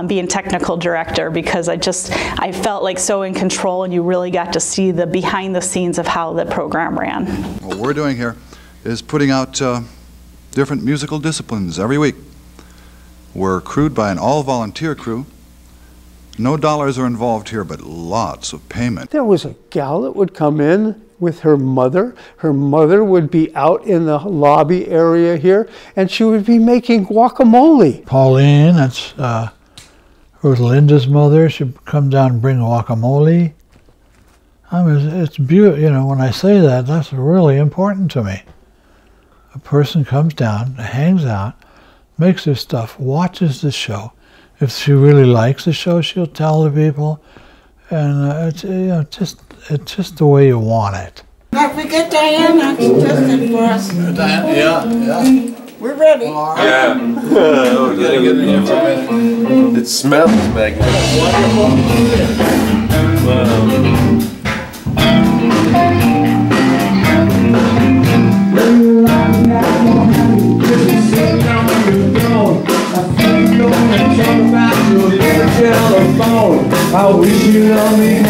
being technical director, because I felt like so in control, and you really got to see the behind the scenes of how the program ran. What we're doing here is putting out different musical disciplines every week. We're crewed by an all-volunteer crew. No dollars are involved here, but lots of payment. There was a gal that would come in with her mother. Her mother would be out in the lobby area here, and she would be making guacamole. Pauline, that's Rosalinda's mother. She'd come down and bring guacamole. I mean, it's beautiful. You know, when I say that, that's really important to me. A person comes down, hangs out, makes their stuff, watches the show. If she really likes the show, she'll tell the people, and it's, you know, it's just the way you want it. Don't forget Diana, she tested for us. Diana, yeah. We're ready. Yeah. We gotta get it in for a minute. It smells magnificent. I wish you loved me and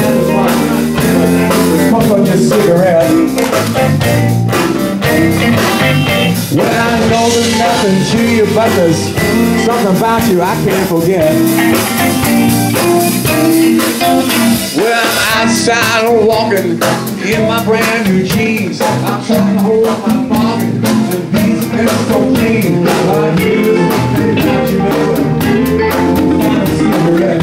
smoke up your cigarette. Well, I know there's nothing to you, but there's something about you I can't forget. Well, I'm outside walking in my brand new jeans. I'm trying to hold up my pocket, and these are so clean. I hear that you know, I see the red.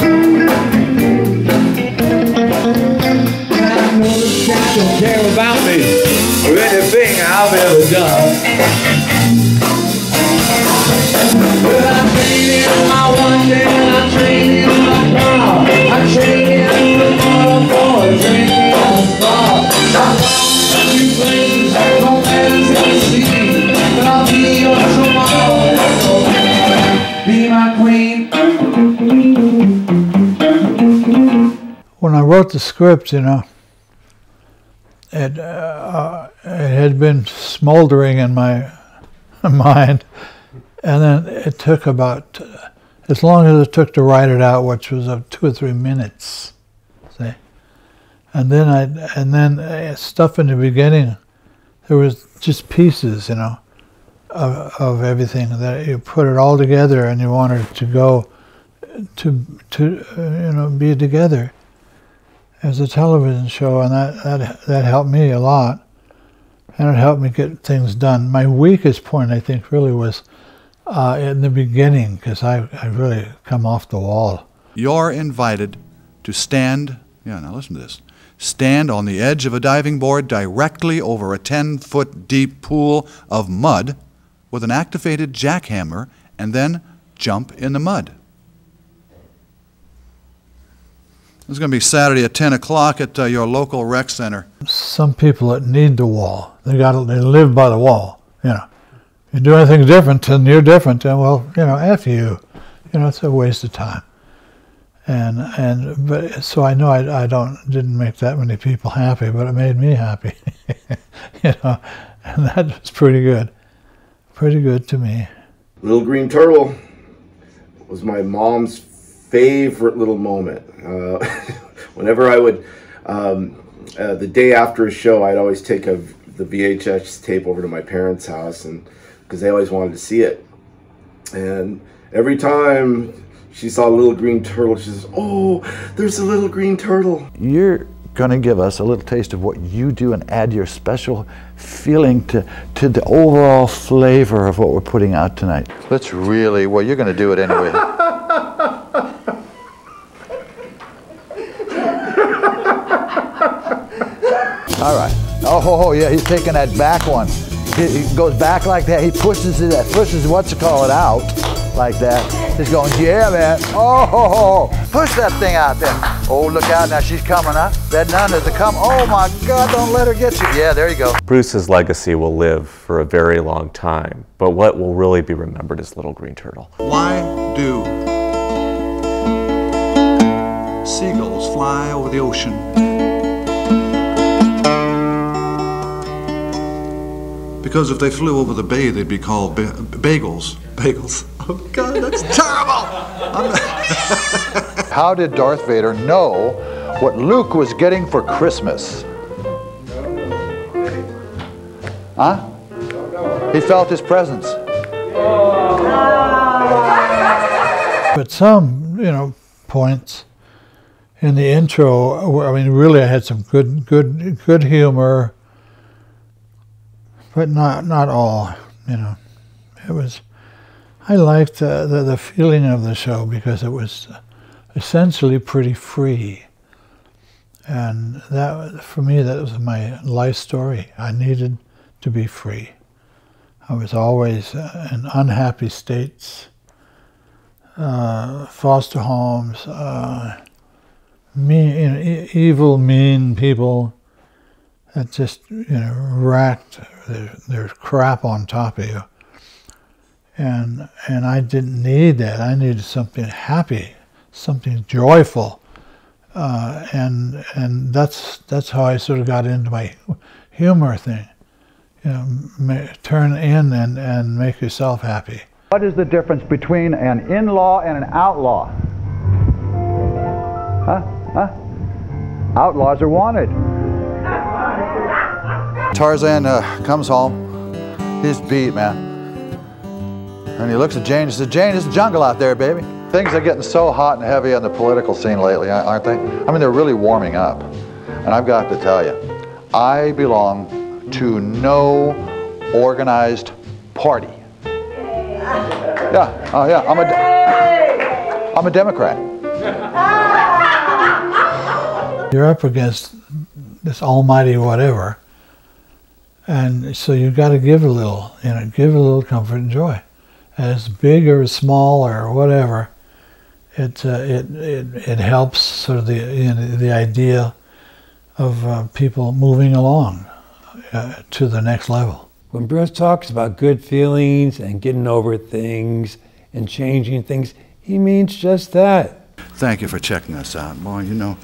Don't care about me or anything I've ever done. Well, I'm trading my one day, I'm trading my car, I'm trading the motor for when I wrote the script, you know, it had been smoldering in my mind, and then it took about as long as it took to write it out, which was 2 or 3 minutes, see. And then stuff in the beginning, there was just pieces, you know, of everything that you put it all together, and you wanted it to go to you know, be together as a television show, and that helped me a lot, and it helped me get things done. My weakest point, I think, really was in the beginning, because I really come off the wall. You're invited to stand, now listen to this, stand on the edge of a diving board directly over a 10-foot deep pool of mud with an activated jackhammer, and then jump in the mud. It's going to be Saturday at 10 o'clock at your local rec center. Some people that need the wall, they live by the wall, you know. You do anything different, and you're different, and well, you know, F you. You know, it's a waste of time. But so I know I didn't make that many people happy, but it made me happy. You know, and that was pretty good. Pretty good to me. Little Green Turtle was my mom's favorite little moment. Whenever I would, the day after a show, I'd always take the VHS tape over to my parents' house, and because they always wanted to see it. And every time she saw a little green turtle, she says, "Oh, there's a little green turtle." You're going to give us a little taste of what you do and add your special feeling to the overall flavor of what we're putting out tonight. Let's really, well, you're going to do it anyway. All right. Oh, yeah, he's taking that back one. He goes back like that. He pushes what's-it-call-it out like that. He's going, yeah, man. Oh, push that thing out there. Oh, look out now. She's coming, huh? That nun is to come. Oh, my God, don't let her get you. Yeah, there you go. Bruce's legacy will live for a very long time, but what will really be remembered is Little Green Turtle. Why do seagulls fly over the ocean? Because if they flew over the bay, they'd be called bagels. Bagels. Oh, God, that's terrible! How did Darth Vader know what Luke was getting for Christmas? Huh? He felt his presence. But some, you know, points in the intro, I mean, really I had some good humor, but not all, you know. It was, I liked the feeling of the show because it was essentially pretty free. And that, for me, that was my life story. I needed to be free. I was always in unhappy states, foster homes, evil, mean people that just, you know, racked their crap on top of you. And I didn't need that. I needed something happy, something joyful. And that's how I sort of got into my humor thing. You know, turn in and make yourself happy. What is the difference between an in-law and an outlaw? Huh? Outlaws are wanted. Tarzan comes home. He's beat, man. And he looks at Jane and says, "Jane, it's a jungle out there, baby." Things are getting so hot and heavy on the political scene lately, aren't they? I mean, they're really warming up. And I've got to tell you, I belong to no organized party. Yeah, oh yeah, I'm a Democrat. You're up against this almighty whatever, and so you've got to give a little, you know, give a little comfort and joy. As big or small or whatever, it helps sort of the idea of people moving along to the next level. When Bruce talks about good feelings and getting over things and changing things, he means just that. Thank you for checking us out. Boy, you know,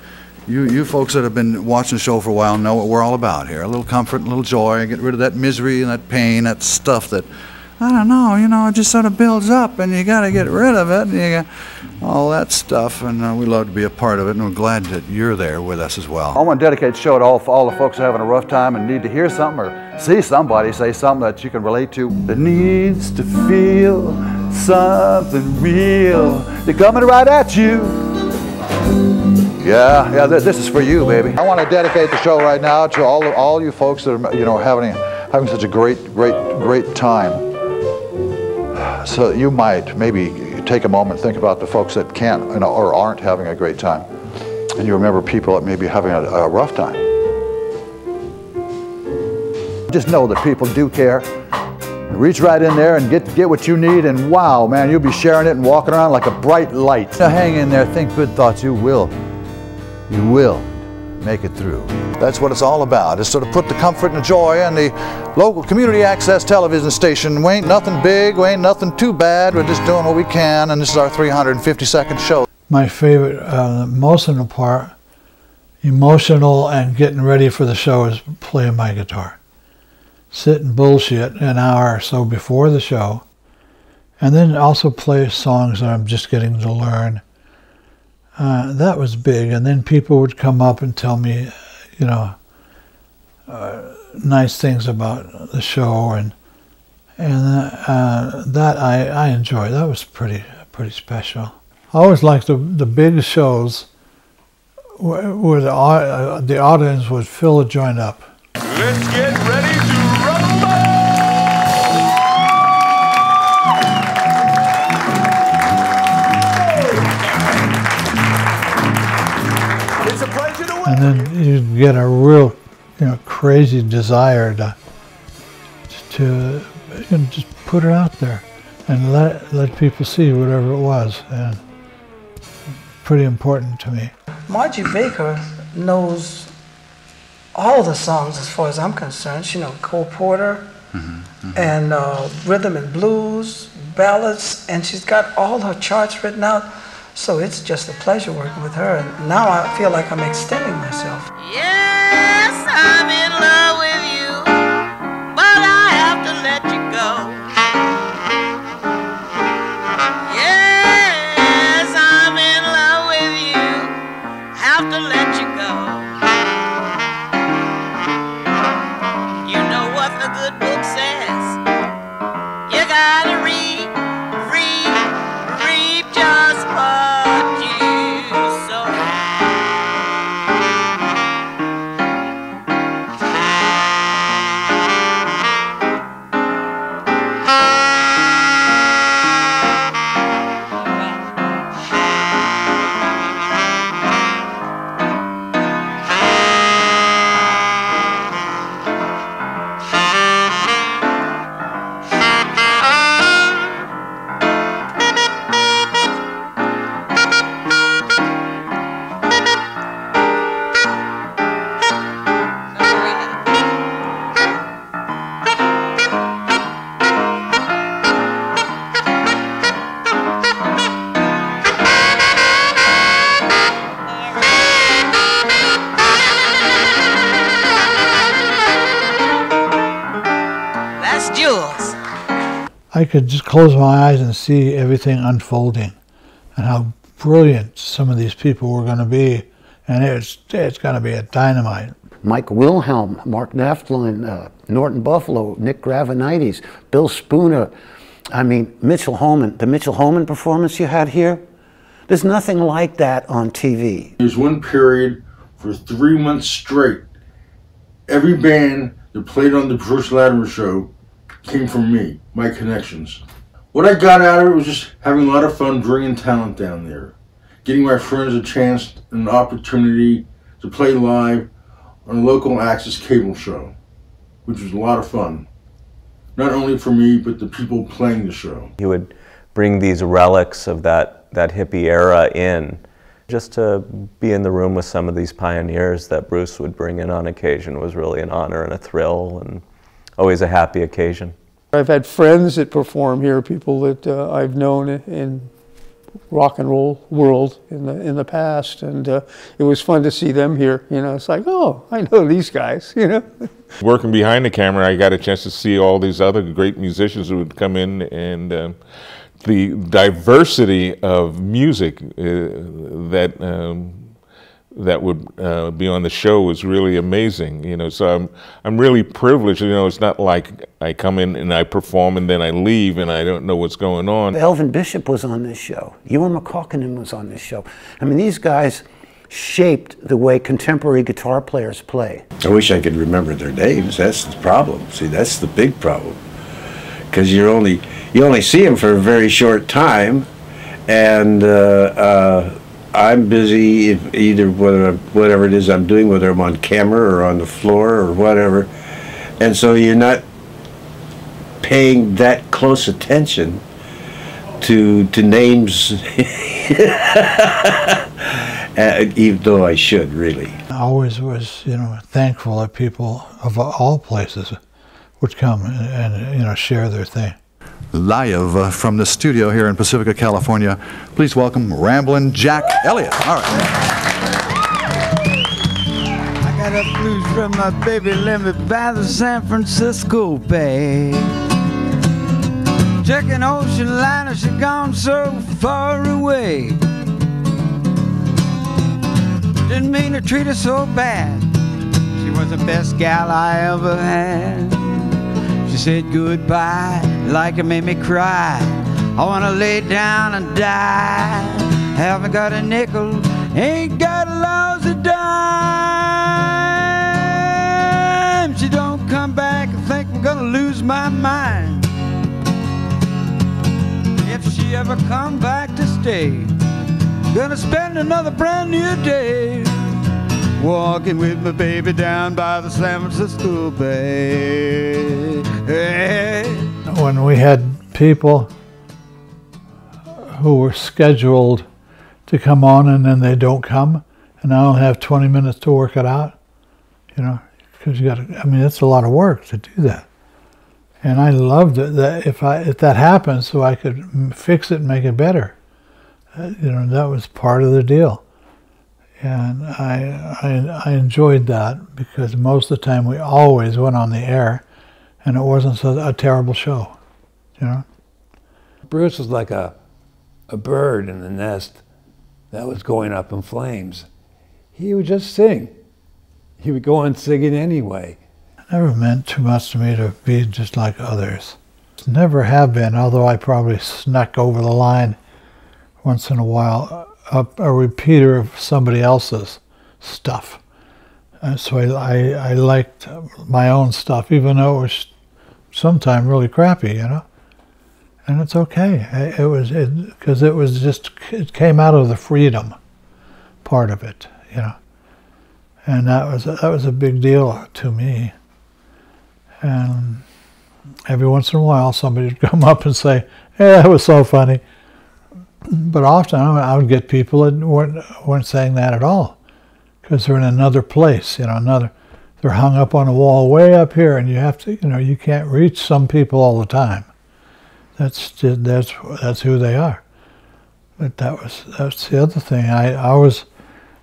You folks that have been watching the show for a while know what we're all about here. A little comfort, a little joy, get rid of that misery and that pain, that stuff that, I don't know, it just sort of builds up and you got to get rid of it. And you got all that stuff, and we love to be a part of it, and we're glad that you're there with us as well. I want to dedicate the show to all the folks having a rough time and need to hear something or see somebody say something that you can relate to. That needs to feel something real. They're coming right at you. Yeah, this is for you, baby. I want to dedicate the show right now to all you folks that are, having such a great time. So you might maybe take a moment and think about the folks that can't, or aren't having a great time, and you remember people that may be having a rough time. Just know that people do care. Reach right in there and get what you need, and wow, man, you'll be sharing it and walking around like a bright light. Now hang in there, think good thoughts. You will make it through. That's what it's all about, is sort of put the comfort and the joy in the local community access television station. We ain't nothing big, we ain't nothing too bad, we're just doing what we can, and this is our 352nd show. My favorite, most of the part, emotional and getting ready for the show, is playing my guitar. Sit and bullshit an hour or so before the show, and then also play songs that I'm just getting to learn. That was big, and then people would come up and tell me, nice things about the show, and that I enjoyed. That was pretty special. I always liked the big shows where the audience would fill a joint up. Let's get ready to rumble! It's a pleasure to win. And then you get a real, crazy desire to just put it out there and let people see whatever it was, and pretty important to me. Margie Baker knows all the songs as far as I'm concerned. She knows Cole Porter and rhythm and blues, ballads, and she's got all her charts written out. So it's just a pleasure working with her, and now I feel like I'm extending myself. Yes, I'm in love with you, but I have to let you go. Yes, I'm in love with you, have to let you go. You know what the good book says, you gotta read just what you sow. I could just close my eyes and see everything unfolding, and how brilliant some of these people were going to be, and it's going to be a dynamite. Mike Wilhelm, Mark Naftalin, Norton Buffalo, Nick Gravenites, Bill Spooner, I mean, Mitchell Holman. The Mitchell Holman performance you had here, there's nothing like that on TV. There's one period for 3 months straight, every band that played on the Bruce Latimer show came from me, my connections. What I got out of it was just having a lot of fun bringing talent down there, getting my friends a chance and an opportunity to play live on a local access cable show, which was a lot of fun. Not only for me, but the people playing the show. He would bring these relics of that hippie era in. Just to be in the room with some of these pioneers that Bruce would bring in on occasion was really an honor and a thrill, and always a happy occasion. I've had friends that perform here, people that I've known and rock and roll world in the past, and it was fun to see them here. You know, it's like, oh, I know these guys. You know. Working behind the camera, I got a chance to see all these other great musicians who would come in, and the diversity of music that would be on the show was really amazing. You know, so I'm really privileged. You know, it's not like I come in and I perform and then I leave and I don't know what's going on. Elvin Bishop was on this show. Ewan McCaukenan was on this show. I mean, these guys shaped the way contemporary guitar players play. I wish I could remember their names. That's the problem. See, that's the big problem. Because you only see them for a very short time, and I'm busy either whatever it is I'm doing, whether I'm on camera or on the floor or whatever, and so you're not paying that close attention to names, even though I should really. I always was, you know, thankful that people of all places would come and you know, share their thing. Live from the studio here in Pacifica, California, please welcome Ramblin' Jack Elliott. All right. I got a blues from my baby, let me by the San Francisco Bay. Checking ocean liner, she gone so far away. Didn't mean to treat her so bad. She was the best gal I ever had. She said goodbye like it made me cry. I wanna lay down and die. Haven't got a nickel, ain't got a lousy dime. She don't come back and think I'm gonna lose my mind. If she ever come back to stay, gonna spend another brand new day walking with my baby down by the San Francisco Bay. Hey. When we had people who were scheduled to come on and then they don't come, and I only have 20 minutes to work it out, you know, because you got to, I mean, it's a lot of work to do that. And I loved it that if that happened, so I could fix it and make it better. You know, that was part of the deal. And I enjoyed that because most of the time we always went on the air and it wasn't a terrible show, you know. Bruce was like a bird in the nest that was going up in flames. He would just sing. He would go on singing anyway. It never meant too much to me to be just like others. Never have been, although I probably snuck over the line once in a while, a repeater of somebody else's stuff. So I liked my own stuff, even though it was sometimes really crappy, you know. And it's okay. Because it came out of the freedom part of it, you know. And that was a big deal to me. And every once in a while, somebody would come up and say, "Hey, that was so funny." But often I would get people that weren't saying that at all, because they're in another place, you know, they're hung up on a wall way up here, and you have to, you know, you can't reach some people all the time. That's who they are. But that's the other thing. I wasn't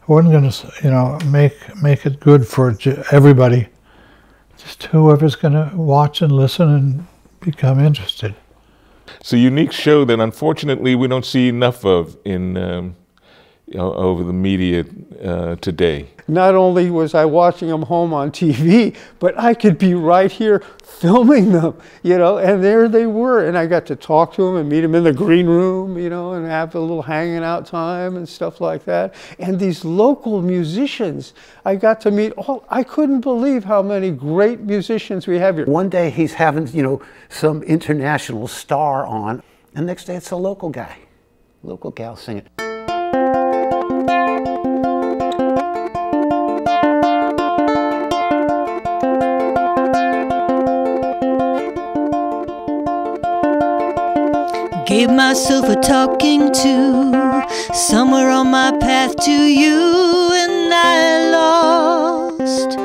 going to, you know, make it good for everybody. Just whoever's going to watch and listen and become interested. It's a unique show that unfortunately we don't see enough of in over the media today. Not only was I watching them home on TV, but I could be right here filming them, you know, and there they were. And I got to talk to them and meet them in the green room, you know, and have a little hanging out time and stuff like that. And these local musicians, I got to meet I couldn't believe how many great musicians we have here. One day he's having, you know, some international star on, and next day it's a local guy, local gal singing. Gave myself a talking to somewhere on my path to you, and I lost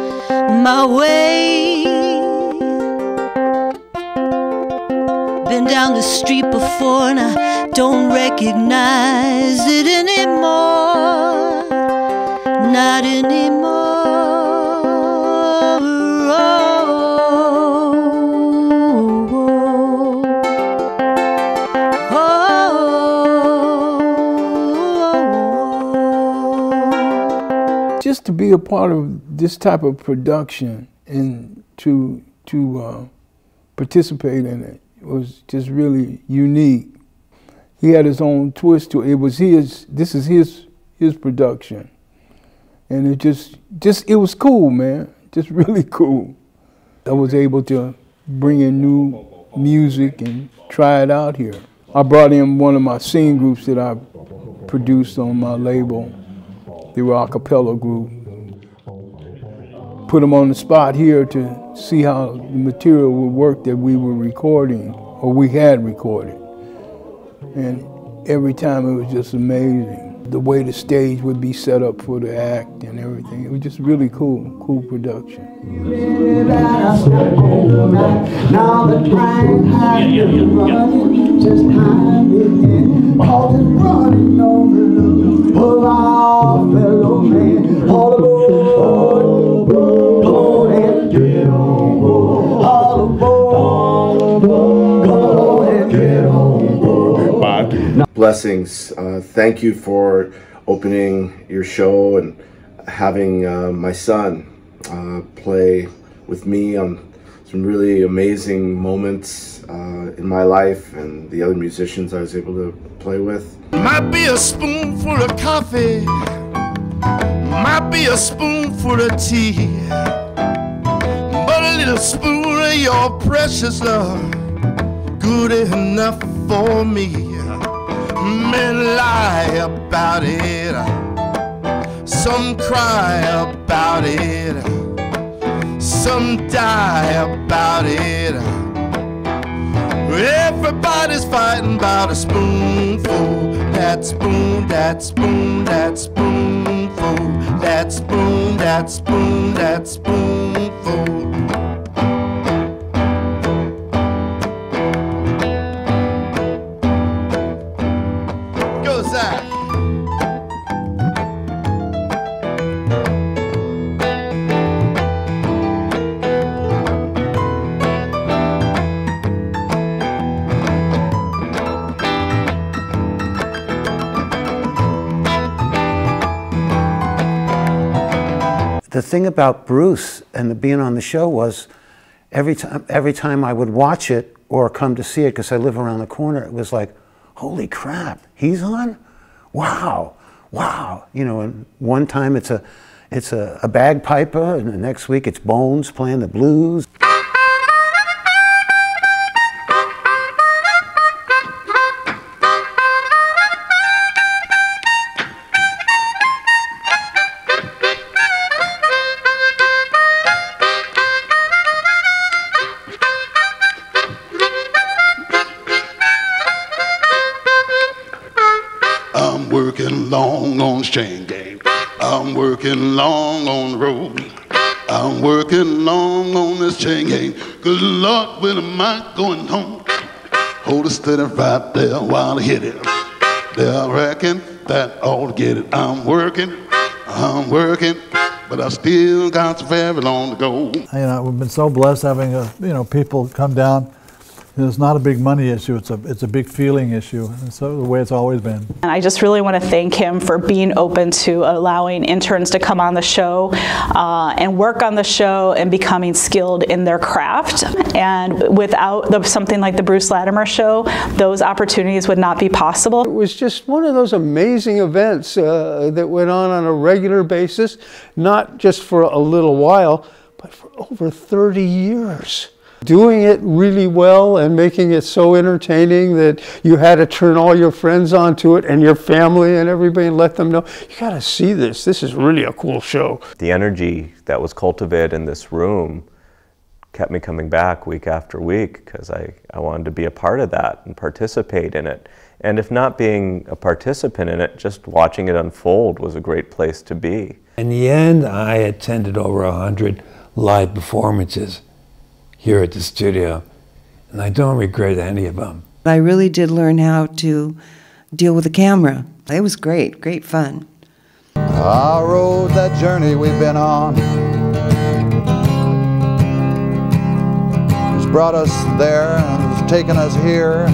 my way. riding down the street before and I don't recognize it anymore. Not anymore. Just to be a part of this type of production and to participate in it was just really unique. He had his own twist to it. It was his. This is his production, and it it was cool, man. Just really cool. I was able to bring in new music and try it out here. I brought in one of my singing groups that I produced on my label. They were a cappella group. Put them on the spot here to see how the material would work that we were recording, or we had recorded. And every time it was just amazing. The way the stage would be set up for the act and everything. It was just really cool production. Now the train has been running, just time again. All is running over the hurrah, fellow man. All aboard, go and get on board. All aboard, go and get on board. Blessings. Thank you for opening your show and having my son play with me on some really amazing moments in my life and the other musicians I was able to play with. Might be a spoonful of coffee, might be a spoonful of tea, but a little spoon of your precious love, good enough for me. Men lie about it, some cry about it, some die about it. Everybody's fighting about a spoonful. That spoon, that spoon, that spoonful. That spoon, that spoon, that spoonful. Goes that. The thing about Bruce and being on the show was every time I would watch it or come to see it, because I live around the corner, it was like, holy crap, he's on? Wow, wow. You know, and one time it's a bagpiper, and the next week it's Bones playing the blues. I'm working long on the chain gang. I'm working long on the road. I'm working long on this chain gang. Good Lord, when am I going home? Hold it steady right there while I hit it. They'll reckon that ought to get it. I'm working, but I still got very long to go. You know, we've been so blessed having people come down. It's not a big money issue, it's a big feeling issue, and so the way it's always been. And I just really want to thank him for being open to allowing interns to come on the show and work on the show and becoming skilled in their craft. And without something like the Bruce Latimer Show, those opportunities would not be possible. It was just one of those amazing events that went on a regular basis, not just for a little while, but for over 30 years. Doing it really well and making it so entertaining that you had to turn all your friends onto it and your family and everybody and let them know, you got to see this. This is really a cool show. The energy that was cultivated in this room kept me coming back week after week because I wanted to be a part of that and participate in it. And if not being a participant in it, just watching it unfold was a great place to be. In the end, I attended over 100 live performances here at the studio, And I don't regret any of them. I really did learn how to deal with the camera. It was great, great fun. I rode that journey we've been on. It's brought us there and it's taken us here.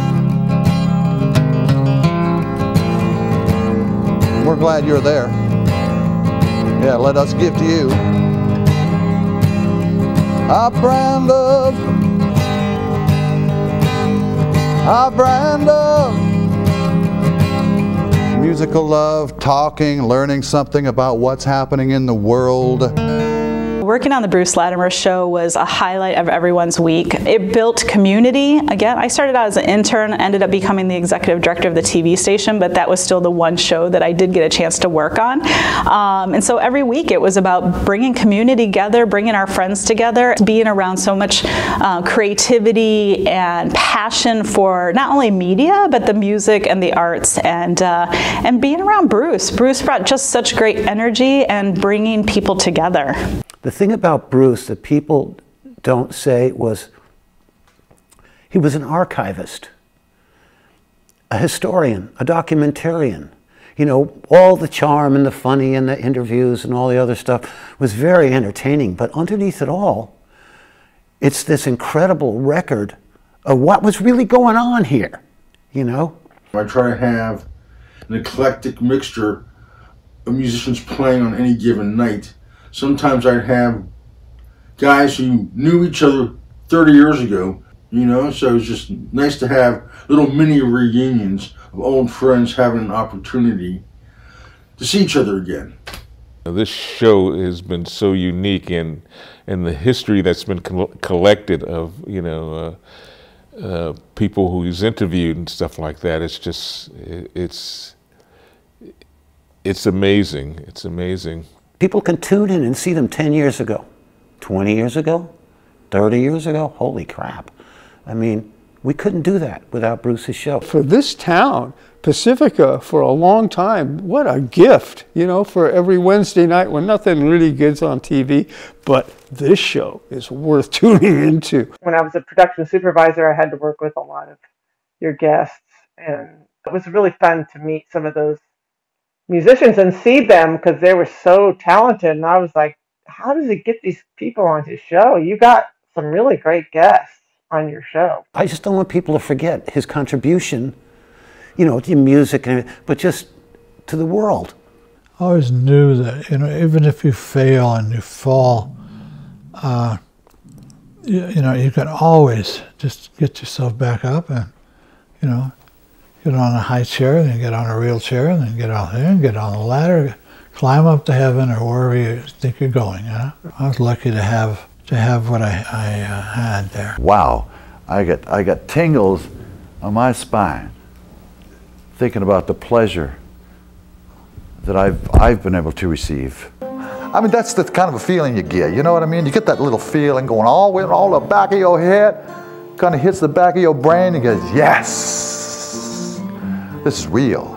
We're glad you're there. Yeah, let us give to you our brand of musical love, talking, learning something about what's happening in the world. Working on the Bruce Latimer Show was a highlight of everyone's week. It built community. Again, I started out as an intern, ended up becoming the executive director of the TV station, but that was still the one show that I did get a chance to work on. And so every week it was about bringing community together, bringing our friends together, being around so much creativity and passion for not only media, but the music and the arts, and being around Bruce. Bruce brought just such great energy and bringing people together. The thing about Bruce that people don't say was he was an archivist, a historian, a documentarian. You know, all the charm and the funny and the interviews and all the other stuff was very entertaining, but underneath it all, it's this incredible record of what was really going on here, you know? I try to have an eclectic mixture of musicians playing on any given night. Sometimes I'd have guys who knew each other 30 years ago, you know, so it's just nice to have little mini reunions of old friends having an opportunity to see each other again. This show has been so unique in the history that's been collected of, you know, people who he's interviewed and stuff like that. It's just, it's amazing. It's amazing. People can tune in and see them 10 years ago, 20 years ago, 30 years ago. Holy crap. I mean, we couldn't do that without Bruce's show. For this town, Pacifica, for a long time, what a gift, you know, for every Wednesday night when nothing really gets on TV. But this show is worth tuning into. When I was a production supervisor, I had to work with a lot of your guests, and it was really fun to meet some of those musicians and see them because they were so talented. And I was like, how does he get these people on his show? You got some really great guests on your show. I just don't want people to forget his contribution, you know, to music, but just to the world. I always knew that, you know, even if you fail and you fall, you know, you can always just get yourself back up and, you know, get on a high chair, then get on a real chair, and then get out there and get on the ladder, climb up to heaven or wherever you think you're going. You know? I was lucky to have what I had there. Wow, I got tingles on my spine thinking about the pleasure that I've been able to receive. I mean, that's the kind of a feeling you get. You know what I mean? You get that little feeling going all the back of your head, kind of hits the back of your brain, and goes, yes. This is real.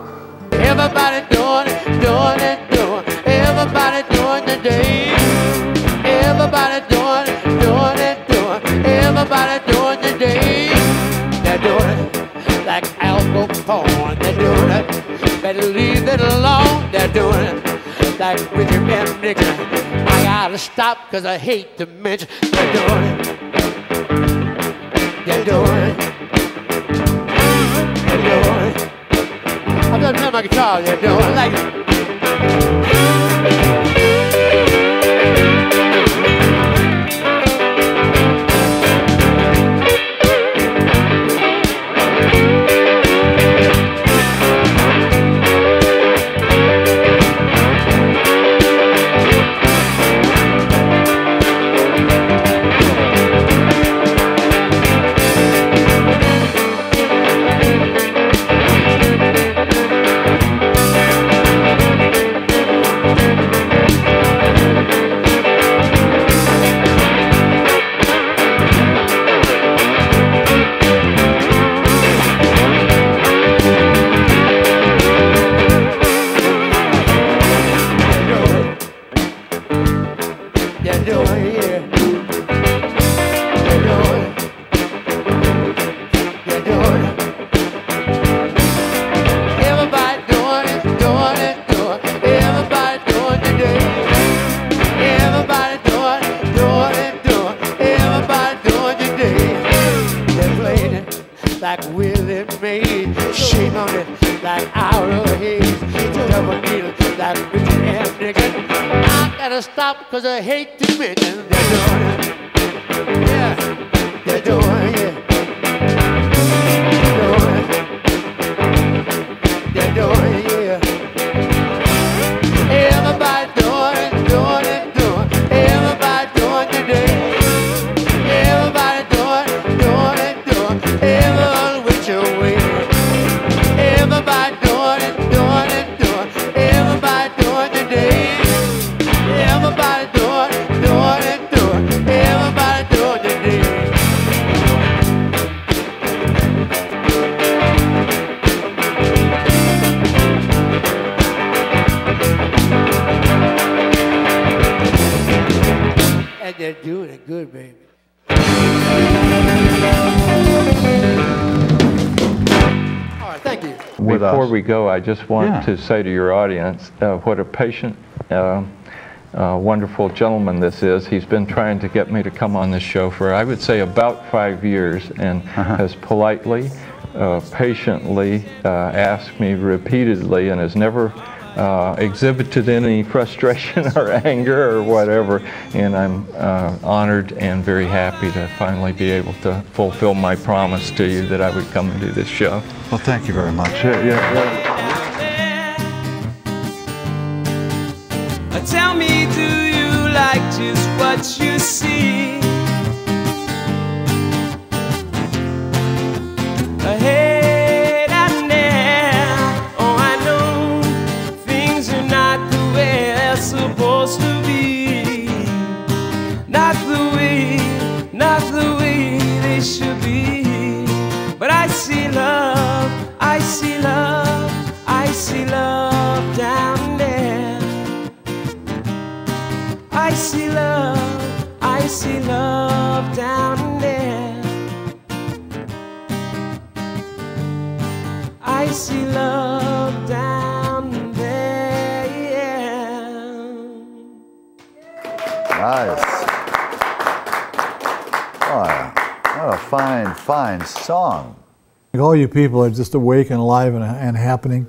Everybody doing it, doing it, doing it. Everybody doing the day. Everybody doing it, doing it, doing it. Everybody doing the day. They're doing it like Al Capone. They're doing it. Better leave it alone. They're doing it like Richard Ben Nixon. I gotta stop because I hate to mention. They're doing it. They're doing it. They're doing it. I'm just playing my guitar, they're doing like it. like Willie Mays. Shame on it like Ira Hayes. Double needle like Richard and Nixon. I gotta stop because I hate to mention they're doing it. Yeah, they're doing it. They're doing it, yeah. Everybody doing it, doing it, doing it. Everybody doing it today. Everybody doing it, doing it, doing it. Everyone which way. Everybody doing it, doing it, doing it. Everybody doing it today. Everybody doing it, doing it, doing it. Everybody doing it today. And they're doing it good, baby. All right, thank you. Before we go, I just want to say to your audience what a patient, wonderful gentleman this is. He's been trying to get me to come on this show for, I would say, about 5 years, and has politely, patiently asked me repeatedly, and has never exhibited any frustration or anger or whatever, and I'm honored and very happy to finally be able to fulfill my promise to you that I would come and do this show. Well, thank you very much. Tell me, do you like just what you see? Ahead and now, oh, I know things are not the way they're supposed to be. Not the way they should be. But I see love, I see love, I see love down there. I see love down there. I see love down there, yeah. Nice. Oh, what a fine, fine song. All you people are just awake and alive and happening.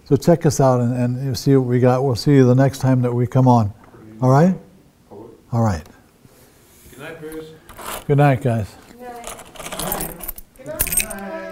So check us out and you'll see what we got. We'll see you the next time that we come on. All right? All right. Good night, Bruce. Good night, guys. Good night. Good night.